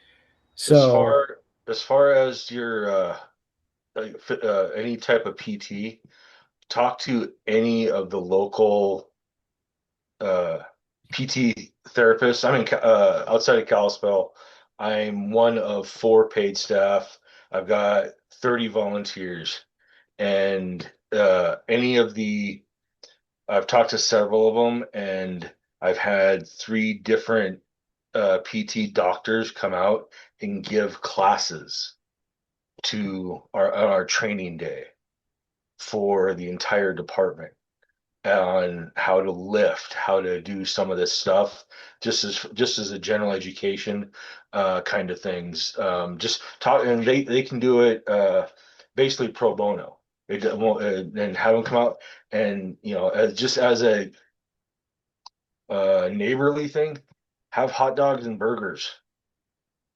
So as far as your any type of PT, talk to any of the local PT therapists. I mean, outside of Kalispell, I'm one of 4 paid staff. I've got 30 volunteers, and I've talked to several of them, and I've had 3 different PT doctors come out and give classes to our training day for the entire department on how to lift, how to do some of this stuff, just as a general education kind of things. Just talk, and they can do it basically pro bono. And have them come out, and just as a neighborly thing, have hot dogs and burgers,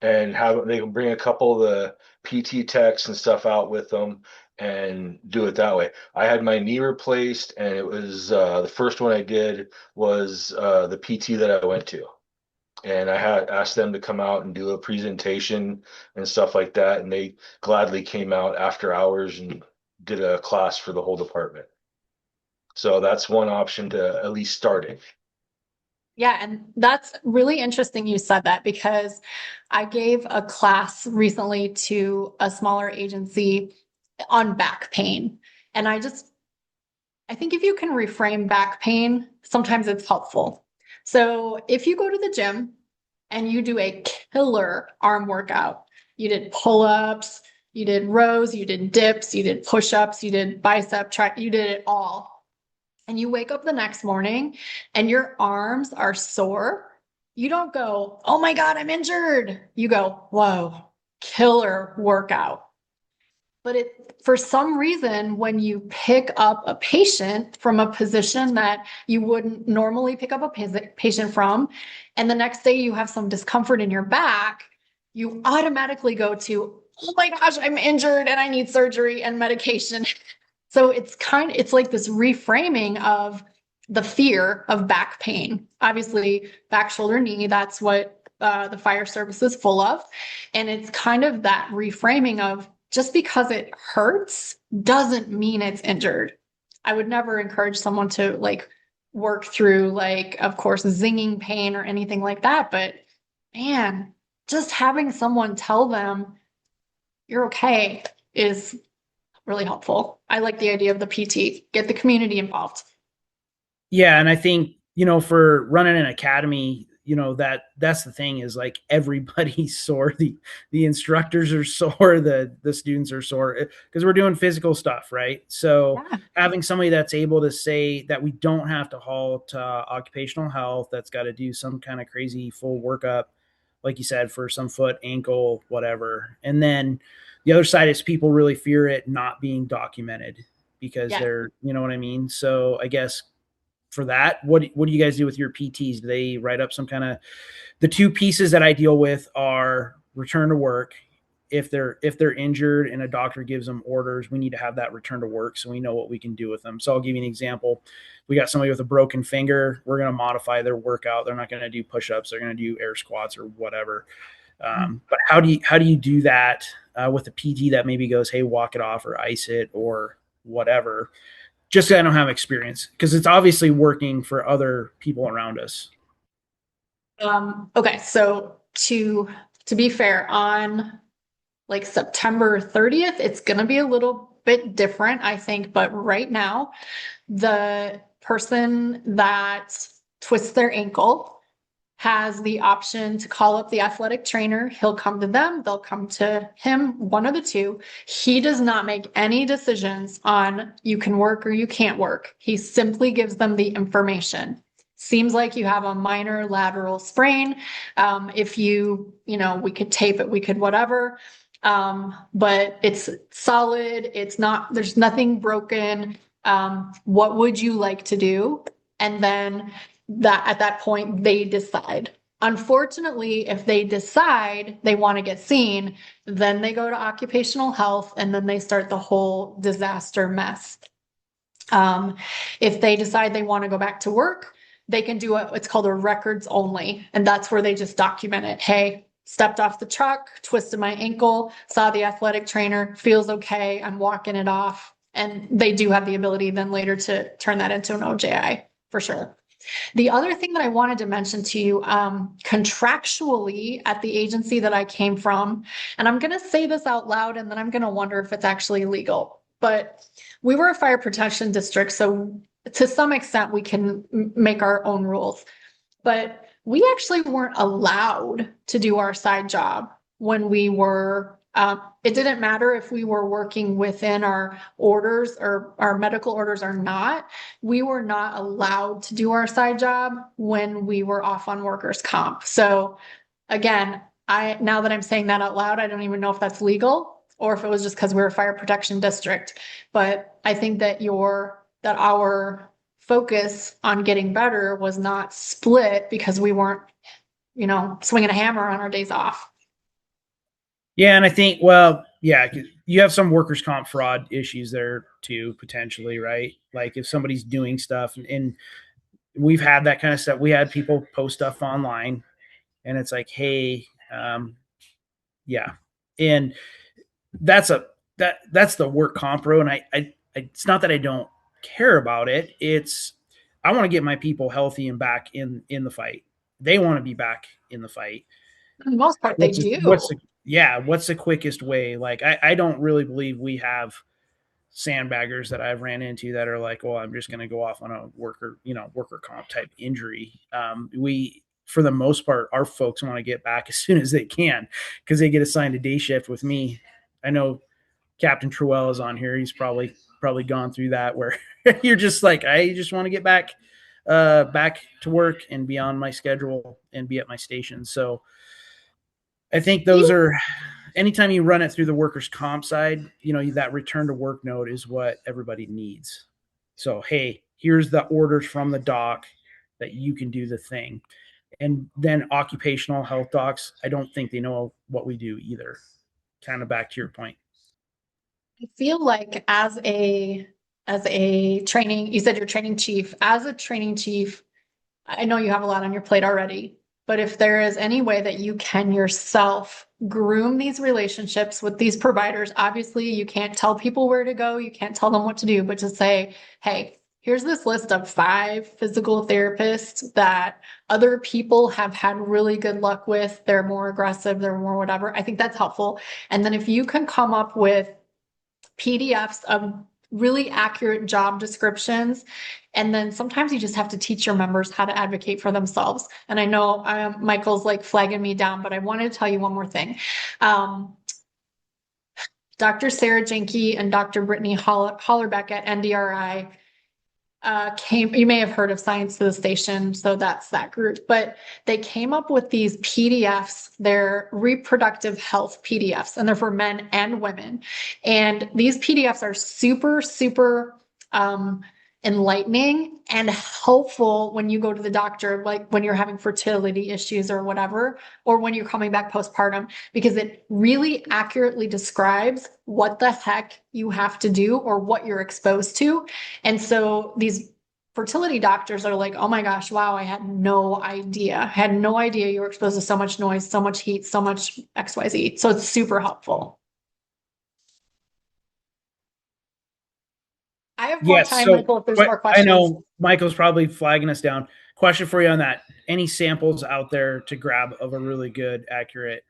and they can bring a couple of the PT techs and stuff out with them and do it that way. I had my knee replaced, and it was the first one I did was the PT that I went to, and I had asked them to come out and do a presentation and stuff like that, and they gladly came out after hours and did a class for the whole department. So that's one option to at least start it. Yeah, and that's really interesting you said that, because I gave a class recently to a smaller agency on back pain. And I think if you can reframe back pain, sometimes it's helpful. So if you go to the gym and you do a killer arm workout, you did pull-ups, you did rows, you did dips, you did push-ups, you did bicep, you did it all. And you wake up the next morning and your arms are sore. You don't go, oh my God, I'm injured. You go, whoa, killer workout. But for some reason, when you pick up a patient from a position that you wouldn't normally pick up a patient from, and the next day you have some discomfort in your back, you automatically go to, oh my gosh, I'm injured and I need surgery and medication. So it's like this reframing of the fear of back pain. Obviously, back, shoulder, knee, that's what the fire service is full of. And it's kind of that reframing of, just because it hurts doesn't mean it's injured. I would never encourage someone to work through of course, zinging pain or anything like that. But man, just having someone tell them you're okay is really helpful. I like the idea of the PT, get the community involved. Yeah. And I think, for running an academy, that's the thing, is like everybody's sore. The instructors are sore, the students are sore, because we're doing physical stuff, right? So having somebody that's able to say that we don't have to haul to occupational health, that's got to do some kind of crazy full workup, like you said, for some foot, ankle, whatever. And then the other side is people really fear it not being documented because they're, you know what I mean? So I guess for that, what do you guys do with your PTs? Do they write up some kind of, the two pieces that I deal with are return to work. If they're injured and a doctor gives them orders, we need to have that return to work so we know what we can do with them. So I'll give you an example. We got somebody with a broken finger. We're going to modify their workout. They're not going to do push-ups. They're going to do air squats or whatever. But how do you do that with a PT that maybe goes, hey, walk it off or ice it or whatever? Just so I don't have experience, because it's obviously working for other people around us. Okay, so to be fair, on like September 30th, it's going to be a little bit different, I think. But right now, the person that twists their ankle has the option to call up the athletic trainer. He'll come to them. They'll come to him, one of the two. He does not make any decisions on you can work or you can't work. He simply gives them the information. Seems like you have a minor lateral sprain. If we could tape it, we could whatever. But it's solid. It's not, there's nothing broken. What would you like to do? And then at that point, they decide. Unfortunately, if they decide they want to get seen, then they go to occupational health and then they start the whole disaster mess. If they decide they want to go back to work, they can do it's called a records only. And that's where they just document it. Hey, stepped off the truck, twisted my ankle, saw the athletic trainer, feels okay, I'm walking it off. And they do have the ability then later to turn that into an OJI for sure. The other thing that I wanted to mention to you, contractually at the agency that I came from, and I'm going to say this out loud and then I'm going to wonder if it's actually legal, but we were a fire protection district. So to some extent we can make our own rules, but we actually weren't allowed to do our side job when we were it didn't matter if we were working within our orders or our medical orders or not. We were not allowed to do our side job when we were off on workers' comp. So again, now that I'm saying that out loud, I don't even know if that's legal or if it was just because we're a fire protection district. But I think that our focus on getting better was not split because we weren't, swinging a hammer on our days off. Yeah, and I think, you have some workers' comp fraud issues there too, potentially, right? Like if somebody's doing stuff, and we've had that kind of stuff. We had people post stuff online, and it's like, hey, and that's the work comp row. And I it's not that I don't care about it. It's I want to get my people healthy and back in the fight. They want to be back in the fight. For the most part, they do. What's the quickest way? Like, I don't really believe we have sandbaggers that I've ran into that are like, well, I'm just going to go off on a worker comp type injury. We, for the most part, our folks want to get back as soon as they can because they get assigned a day shift with me. I know Captain Truell is on here. He's probably gone through that where you're just like, I just want to get back to work and be on my schedule and be at my station. So I think those are, anytime you run it through the workers' comp side, that return to work note is what everybody needs. So, hey, here's the orders from the doc that you can do the thing. And then occupational health docs, I don't think they know what we do either. Kind of back to your point. I feel like as a training, you said you're training chief. As a training chief, I know you have a lot on your plate already, but if there is any way that you can yourself groom these relationships with these providers, obviously you can't tell people where to go. You can't tell them what to do, but just say, hey, here's this list of 5 physical therapists that other people have had really good luck with. They're more aggressive, they're more whatever. I think that's helpful. And then if you can come up with PDFs of really accurate job descriptions. And then sometimes you just have to teach your members how to advocate for themselves. And I know Michael's like flagging me down, but I wanted to tell you one more thing. Dr. Sarah Jenke and Dr. Brittany Hollerbeck at NDRI you may have heard of Science to the Station, so that's that group, but they came up with these PDFs. They're reproductive health PDFs, and they're for men and women. And these PDFs are super, super enlightening and helpful when you go to the doctor, like when you're having fertility issues or whatever, or when you're coming back postpartum, because it really accurately describes what the heck you have to do or what you're exposed to. And so these fertility doctors are like, oh my gosh, wow, I had no idea. I had no idea you were exposed to so much noise, so much heat, so much XYZ. So it's super helpful. I have more time, Michael, if there's more questions. I know Michael's probably flagging us down. Question for you on that. Any samples out there to grab of a really good, accurate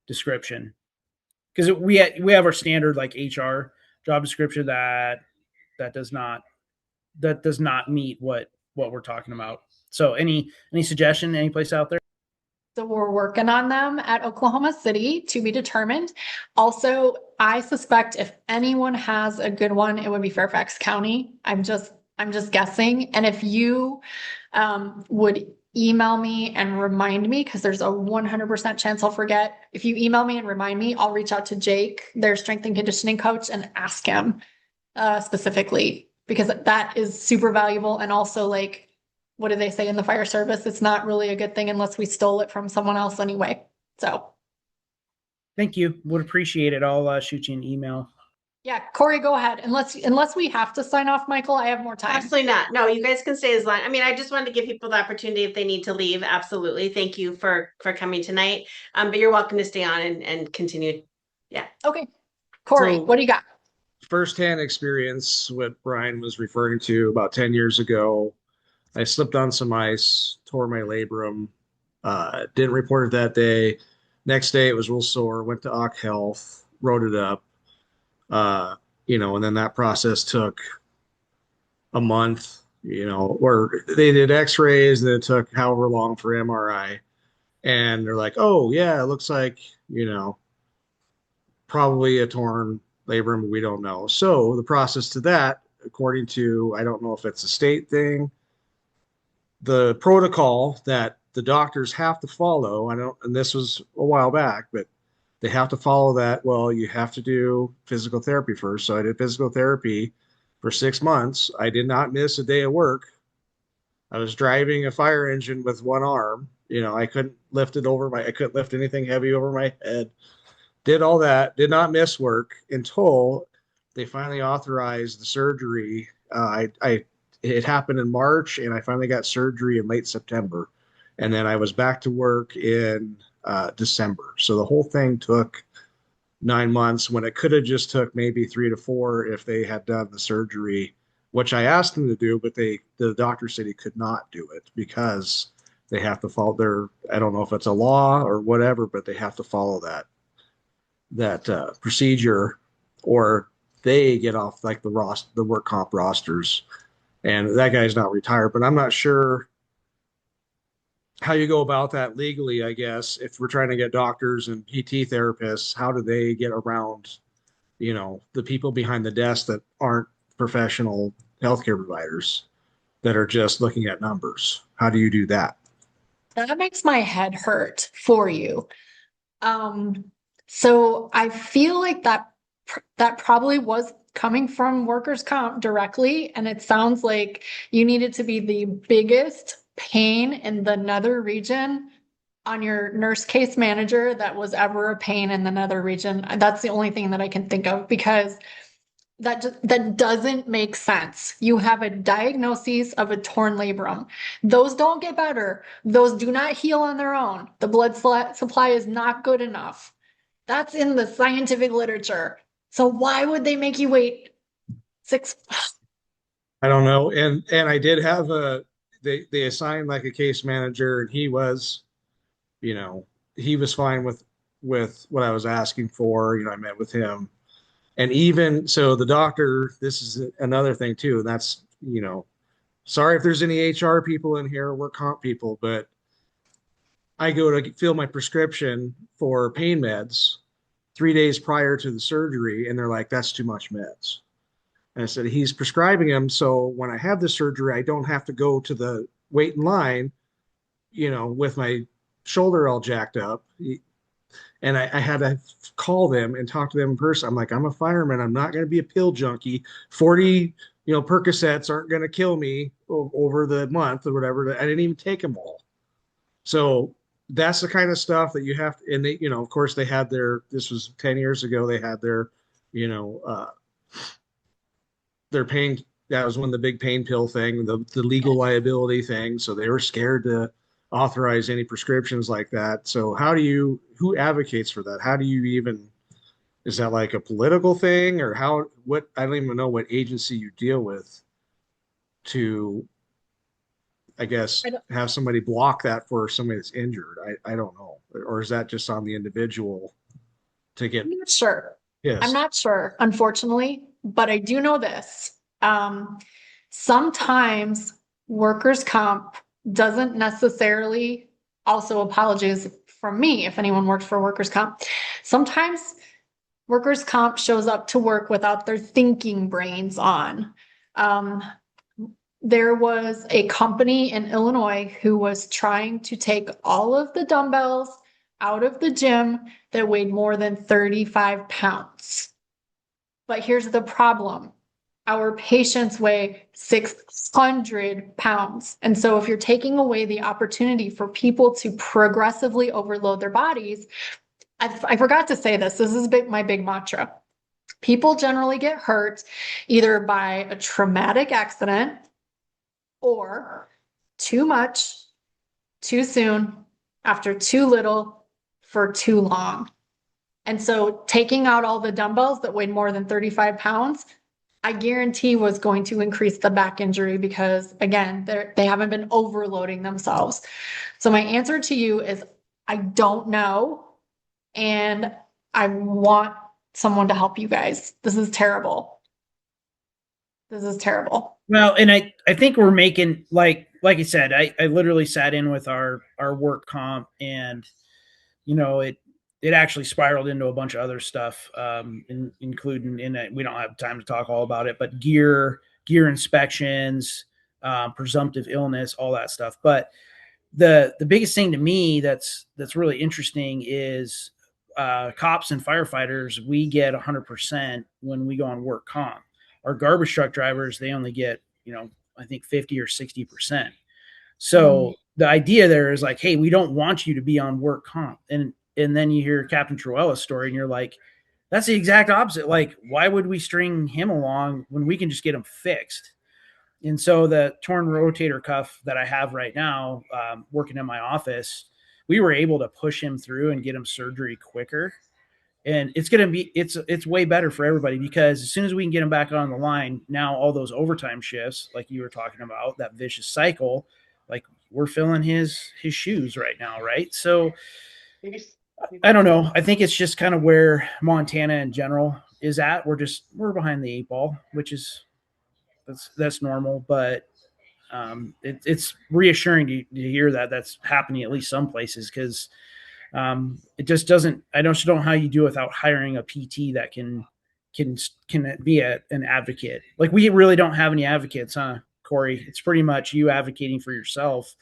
description? Because we have our standard like HR job description that does not meet what we're talking about. So any suggestion, any place out there? So we're working on them at Oklahoma City, to be determined. Also, I suspect if anyone has a good one, it would be Fairfax County. I'm just guessing. And if you would email me and remind me, because there's a 100% chance I'll forget. If you email me and remind me, I'll reach out to Jake, their strength and conditioning coach, and ask him specifically, because that is super valuable. And also, like, what do they say in the fire service? It's not really a good thing unless we stole it from someone else anyway. So thank you. Would appreciate it. I'll shoot you an email. Yeah, Corey, go ahead. Unless we have to sign off, Michael, I have more time. Absolutely not. No, you guys can stay as long. I mean, I just wanted to give people the opportunity if they need to leave. Absolutely. Thank you for coming tonight. But you're welcome to stay on and continue. Yeah. Okay. Corey, what do you got? Firsthand experience, what Brian was referring to about 10 years ago. I slipped on some ice, tore my labrum, didn't report it that day. Next day, it was real sore, went to Occ Health, wrote it up, and then that process took a month, where they did x-rays, then it took however long for MRI. And they're like, oh, yeah, it looks like, probably a torn labrum, we don't know. So the process to that, according to, I don't know if it's a state thing, the protocol that the doctors have to follow, and this was a while back, but they have to follow that. Well, you have to do physical therapy first. So I did physical therapy for 6 months. I did not miss a day of work. I was driving a fire engine with one arm. I couldn't lift anything heavy over my head. Did all that, did not miss work until they finally authorized the surgery. It happened in March, and I finally got surgery in late September. And then I was back to work in December. So the whole thing took 9 months when it could have just took maybe 3 to 4 if they had done the surgery, which I asked them to do, but the doctor said he could not do it because they have to follow I don't know if it's a law or whatever, but they have to follow that procedure, or they get off like the work comp rosters. And that guy's not retired, but I'm not sure how you go about that legally, I guess. If we're trying to get doctors and PT therapists, how do they get around, the people behind the desk that aren't professional healthcare providers that are just looking at numbers? How do you do that? That makes my head hurt for you. So I feel like that probably was coming from workers' comp directly. And it sounds like you needed to be the biggest pain in the nether region on your nurse case manager that was ever a pain in the nether region. That's the only thing that I can think of, because that doesn't make sense. You have a diagnosis of a torn labrum. Those don't get better. Those do not heal on their own. The blood supply is not good enough. That's in the scientific literature. So why would they make you wait 6? I don't know. And I did have they assigned like a case manager, and he was fine with what I was asking for. I met with him And even so, the doctor, this is another thing too, and that's, sorry if there's any HR people in here, work comp people, but I go to fill my prescription for pain meds 3 days prior to the surgery, and they're like, that's too much meds. And I said, he's prescribing them. So when I have the surgery, I don't have to go to the wait in line, with my shoulder all jacked up. And I had to call them and talk to them in person. I'm like, I'm a fireman. I'm not going to be a pill junkie. 40, Percocets aren't going to kill me over the month or whatever. I didn't even take them all. So that's the kind of stuff that you have to, and they, of course they had this was 10 years ago. They had their pain. That was when the big pain pill thing, the legal liability thing. So they were scared to authorize any prescriptions like that. So who advocates for that? How do you even, is that like a political thing, or I don't even know what agency you deal with to, I guess, have somebody block that for somebody that's injured. I don't know. Or is that just on the individual to get? I'm not sure. Yes. I'm not sure, unfortunately, but I do know this. Sometimes workers' comp doesn't necessarily, also apologies from me if anyone works for workers' comp. Sometimes workers' comp shows up to work without their thinking brains on. There was a company in Illinois who was trying to take all of the dumbbells out of the gym that weighed more than 35 pounds. But here's the problem. Our patients weigh 600 pounds. And so if you're taking away the opportunity for people to progressively overload their bodies, I forgot to say this. This is my big mantra. People generally get hurt either by a traumatic accident or too much, too soon, after too little, for too long. And so taking out all the dumbbells that weighed more than 35 pounds, I guarantee was going to increase the back injury because, again, they haven't been overloading themselves. So my answer to you is I don't know, and I want someone to help you guys. This is terrible. This is terrible. Well, and I think we're making, like I said, I literally sat in with our work comp, and it actually spiraled into a bunch of other stuff, including we don't have time to talk all about it, but gear inspections, presumptive illness, all that stuff. But the biggest thing to me that's really interesting is cops and firefighters, we get 100% when we go on work comp. Our garbage truck drivers, they only get, I think 50 or 60%. So the idea there is like, hey, we don't want you to be on work comp. And then you hear Captain Truella's story and you're like, that's the exact opposite. Like, why would we string him along when we can just get him fixed? And so the torn rotator cuff that I have right now, working in my office, we were able to push him through and get him surgery quicker. And it's way better for everybody, because as soon as we can get him back on the line, now all those overtime shifts, like you were talking about, that vicious cycle, like we're filling his shoes right now. Right. So I don't know. I think it's just kind of where Montana in general is at. We're behind the 8 ball, which is, that's normal, but it's reassuring to hear that that's happening at least some places, because it just doesn't. I don't know how you do it without hiring a PT that can be an advocate. Like, we really don't have any advocates, huh, Corey? It's pretty much you advocating for yourself.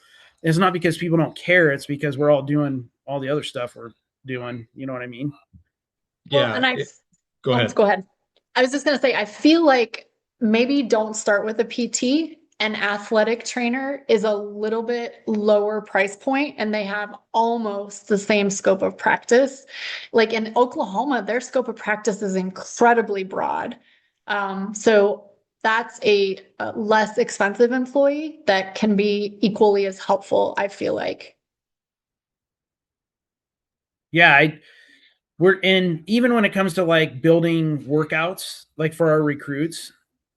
And it's not because people don't care. It's because we're all doing all the other stuff we're doing. You know what I mean? Yeah. Well, and Go ahead. Go ahead. I was just going to say, I feel like maybe don't start with a PT. An athletic trainer is a little bit lower price point, and they have almost the same scope of practice. Like in Oklahoma, their scope of practice is incredibly broad. So that's a less expensive employee that can be equally as helpful, I feel like. Yeah, even when it comes to like building workouts, like for our recruits,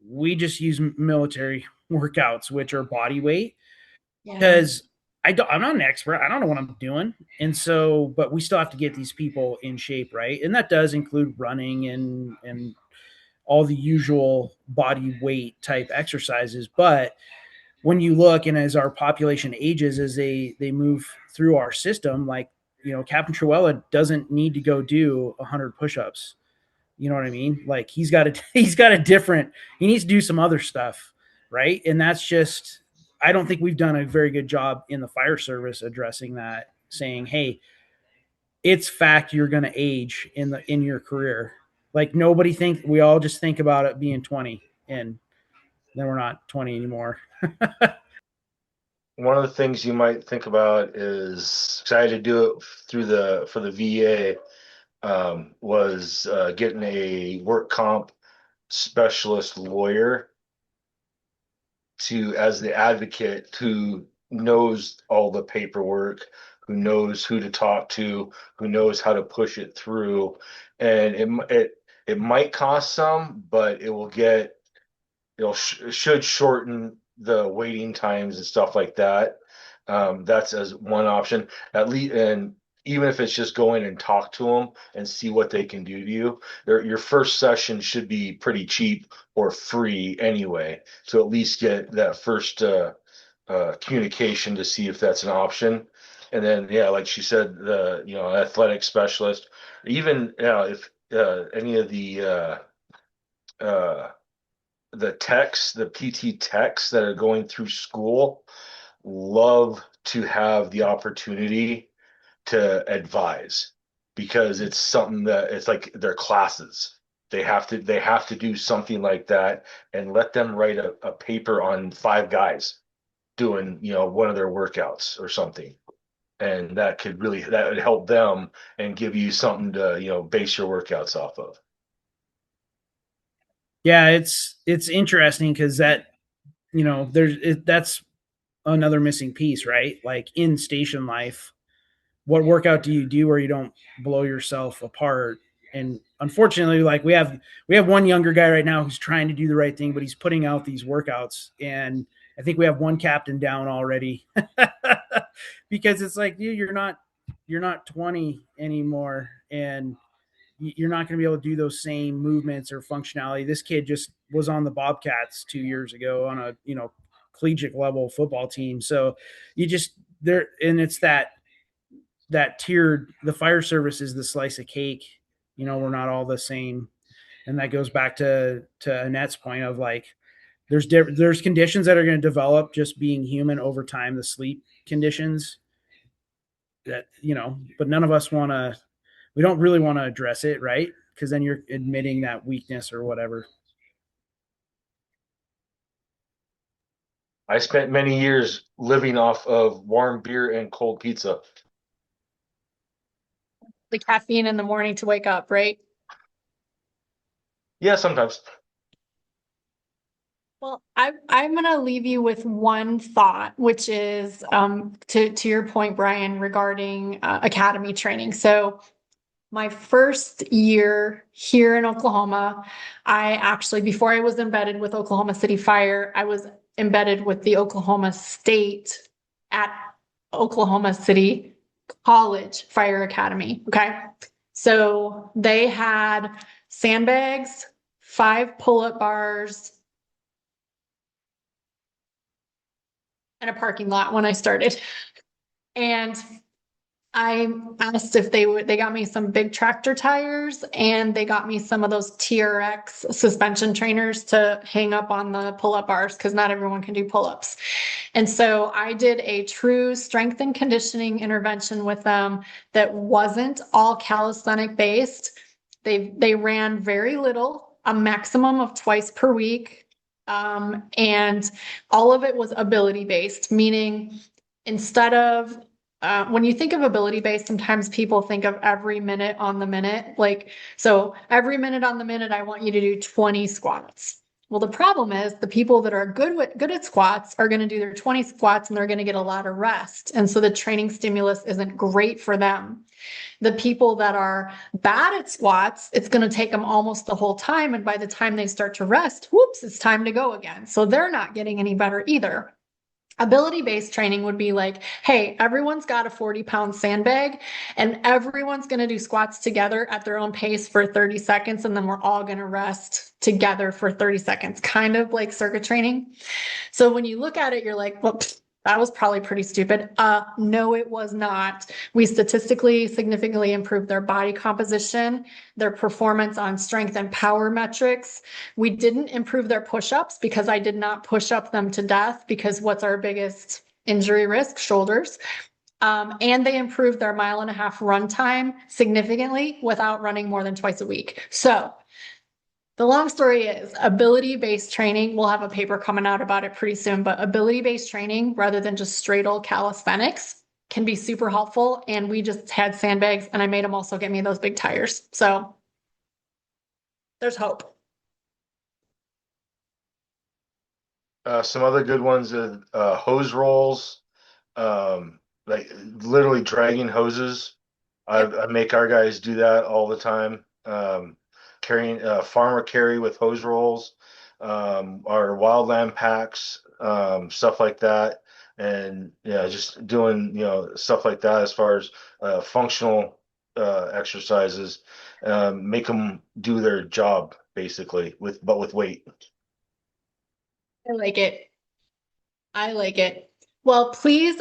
we just use military workouts, which are body weight, because I'm not an expert. I don't know what I'm doing. And so, but we still have to get these people in shape. Right. And that does include running and all the usual body weight type exercises. But when you look, and as our population ages, as they move through our system, like, Captain Truella doesn't need to go do 100 push-ups. You know what I mean? Like he needs to do some other stuff, right? And that's just, I don't think we've done a very good job in the fire service addressing that, saying, hey, it's fact you're going to age in your career. Like we all just think about it being 20, and then we're not 20 anymore. One of the things you might think about is, I had to do it for the VA, was getting a work comp specialist lawyer as the advocate, who knows all the paperwork, who knows who to talk to, who knows how to push it through. And it might cost some, but should shorten the waiting times and stuff like that. That's as one option, at least. And even if it's just go in and talk to them and see what they can do to you, your first session should be pretty cheap or free anyway. So at least get that first communication to see if that's an option. And then, yeah, like she said, the athletic specialist, even if any of the techs, the PT techs that are going through school, love to have the opportunity to advise, because it's something that it's like their classes. They have to do something like that, and let them write a paper on 5 guys doing, one of their workouts or something. And that would help them and give you something to, base your workouts off of. Yeah, it's interesting because that's another missing piece, right? Like in station life, what workout do you do where you don't blow yourself apart? And unfortunately, like we have one younger guy right now who's trying to do the right thing, but he's putting out these workouts, and I think we have one captain down already because it's like, dude, you're not 20 anymore, and you're not going to be able to do those same movements or functionality. This kid just was on the Bobcats 2 years ago on a collegiate level football team. So you just there, and it's that tiered. The fire service is the slice of cake. We're not all the same, and that goes back to Annette's point of like, there's conditions that are going to develop just being human over time. The sleep conditions that but none of us we don't really want to address it, right? Because then you're admitting that weakness or whatever. I spent many years living off of warm beer and cold pizza. The caffeine in the morning to wake up, right? Yeah, sometimes. Well, I'm going to leave you with one thought, which is to your point, Brian, regarding academy training. So my first year here in Oklahoma, I actually, before I was embedded with Oklahoma City Fire, I was embedded with the Oklahoma State at Oklahoma City College Fire Academy. Okay. So they had sandbags, 5 pull-up bars, and a parking lot when I started. And I asked if they got me some big tractor tires, and they got me some of those TRX suspension trainers to hang up on the pull-up bars, because not everyone can do pull-ups. And so I did a true strength and conditioning intervention with them that wasn't all calisthenic based. They ran very little, a maximum of twice per week. And all of it was ability based, meaning instead of when you think of ability based, sometimes people think of every minute on the minute. Like, so every minute on the minute, I want you to do 20 squats. Well, the problem is the people that are good at squats are going to do their 20 squats, and they're going to get a lot of rest. And so the training stimulus isn't great for them. The people that are bad at squats, it's going to take them almost the whole time. And by the time they start to rest, whoops, it's time to go again. So they're not getting any better either. Ability-based training would be like, hey, everyone's got a 40-pound sandbag and everyone's going to do squats together at their own pace for 30 seconds. And then we're all going to rest together for 30 seconds, kind of like circuit training. So when you look at it, you're like, well, that was probably pretty stupid. No, it was not. We statistically significantly improved their body composition, their performance on strength and power metrics. We didn't improve their push-ups because I did not push up them to death, because what's our biggest injury risk? Shoulders. And they improved their 1.5 mile run time significantly without running more than twice a week. So the long story is ability-based training. We'll have a paper coming out about it pretty soon, but ability-based training rather than just straight old calisthenics can be super helpful. And we just had sandbags and I made them also get me those big tires. So there's hope. Some other good ones are hose rolls, like literally dragging hoses. I make our guys do that all the time. Carrying farmer carry with hose rolls, our wildland packs, stuff like that, and yeah, just doing stuff like that as far as functional exercises, make them do their job basically with weight. I like it. I like it. Well, please,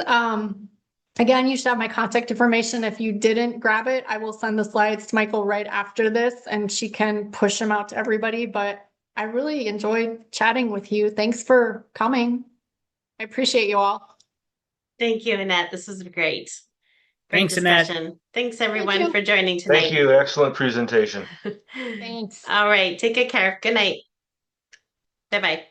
again, you should have my contact information. If you didn't grab it, I will send the slides to Michael right after this and she can push them out to everybody. But I really enjoyed chatting with you. Thanks for coming. I appreciate you all. Thank you, Annette. This was great. Thanks, Annette. Discussion. Thanks, everyone, you. for joining tonight. Thank you. Excellent presentation. Thanks. All right. Take good care. Good night. Bye-bye.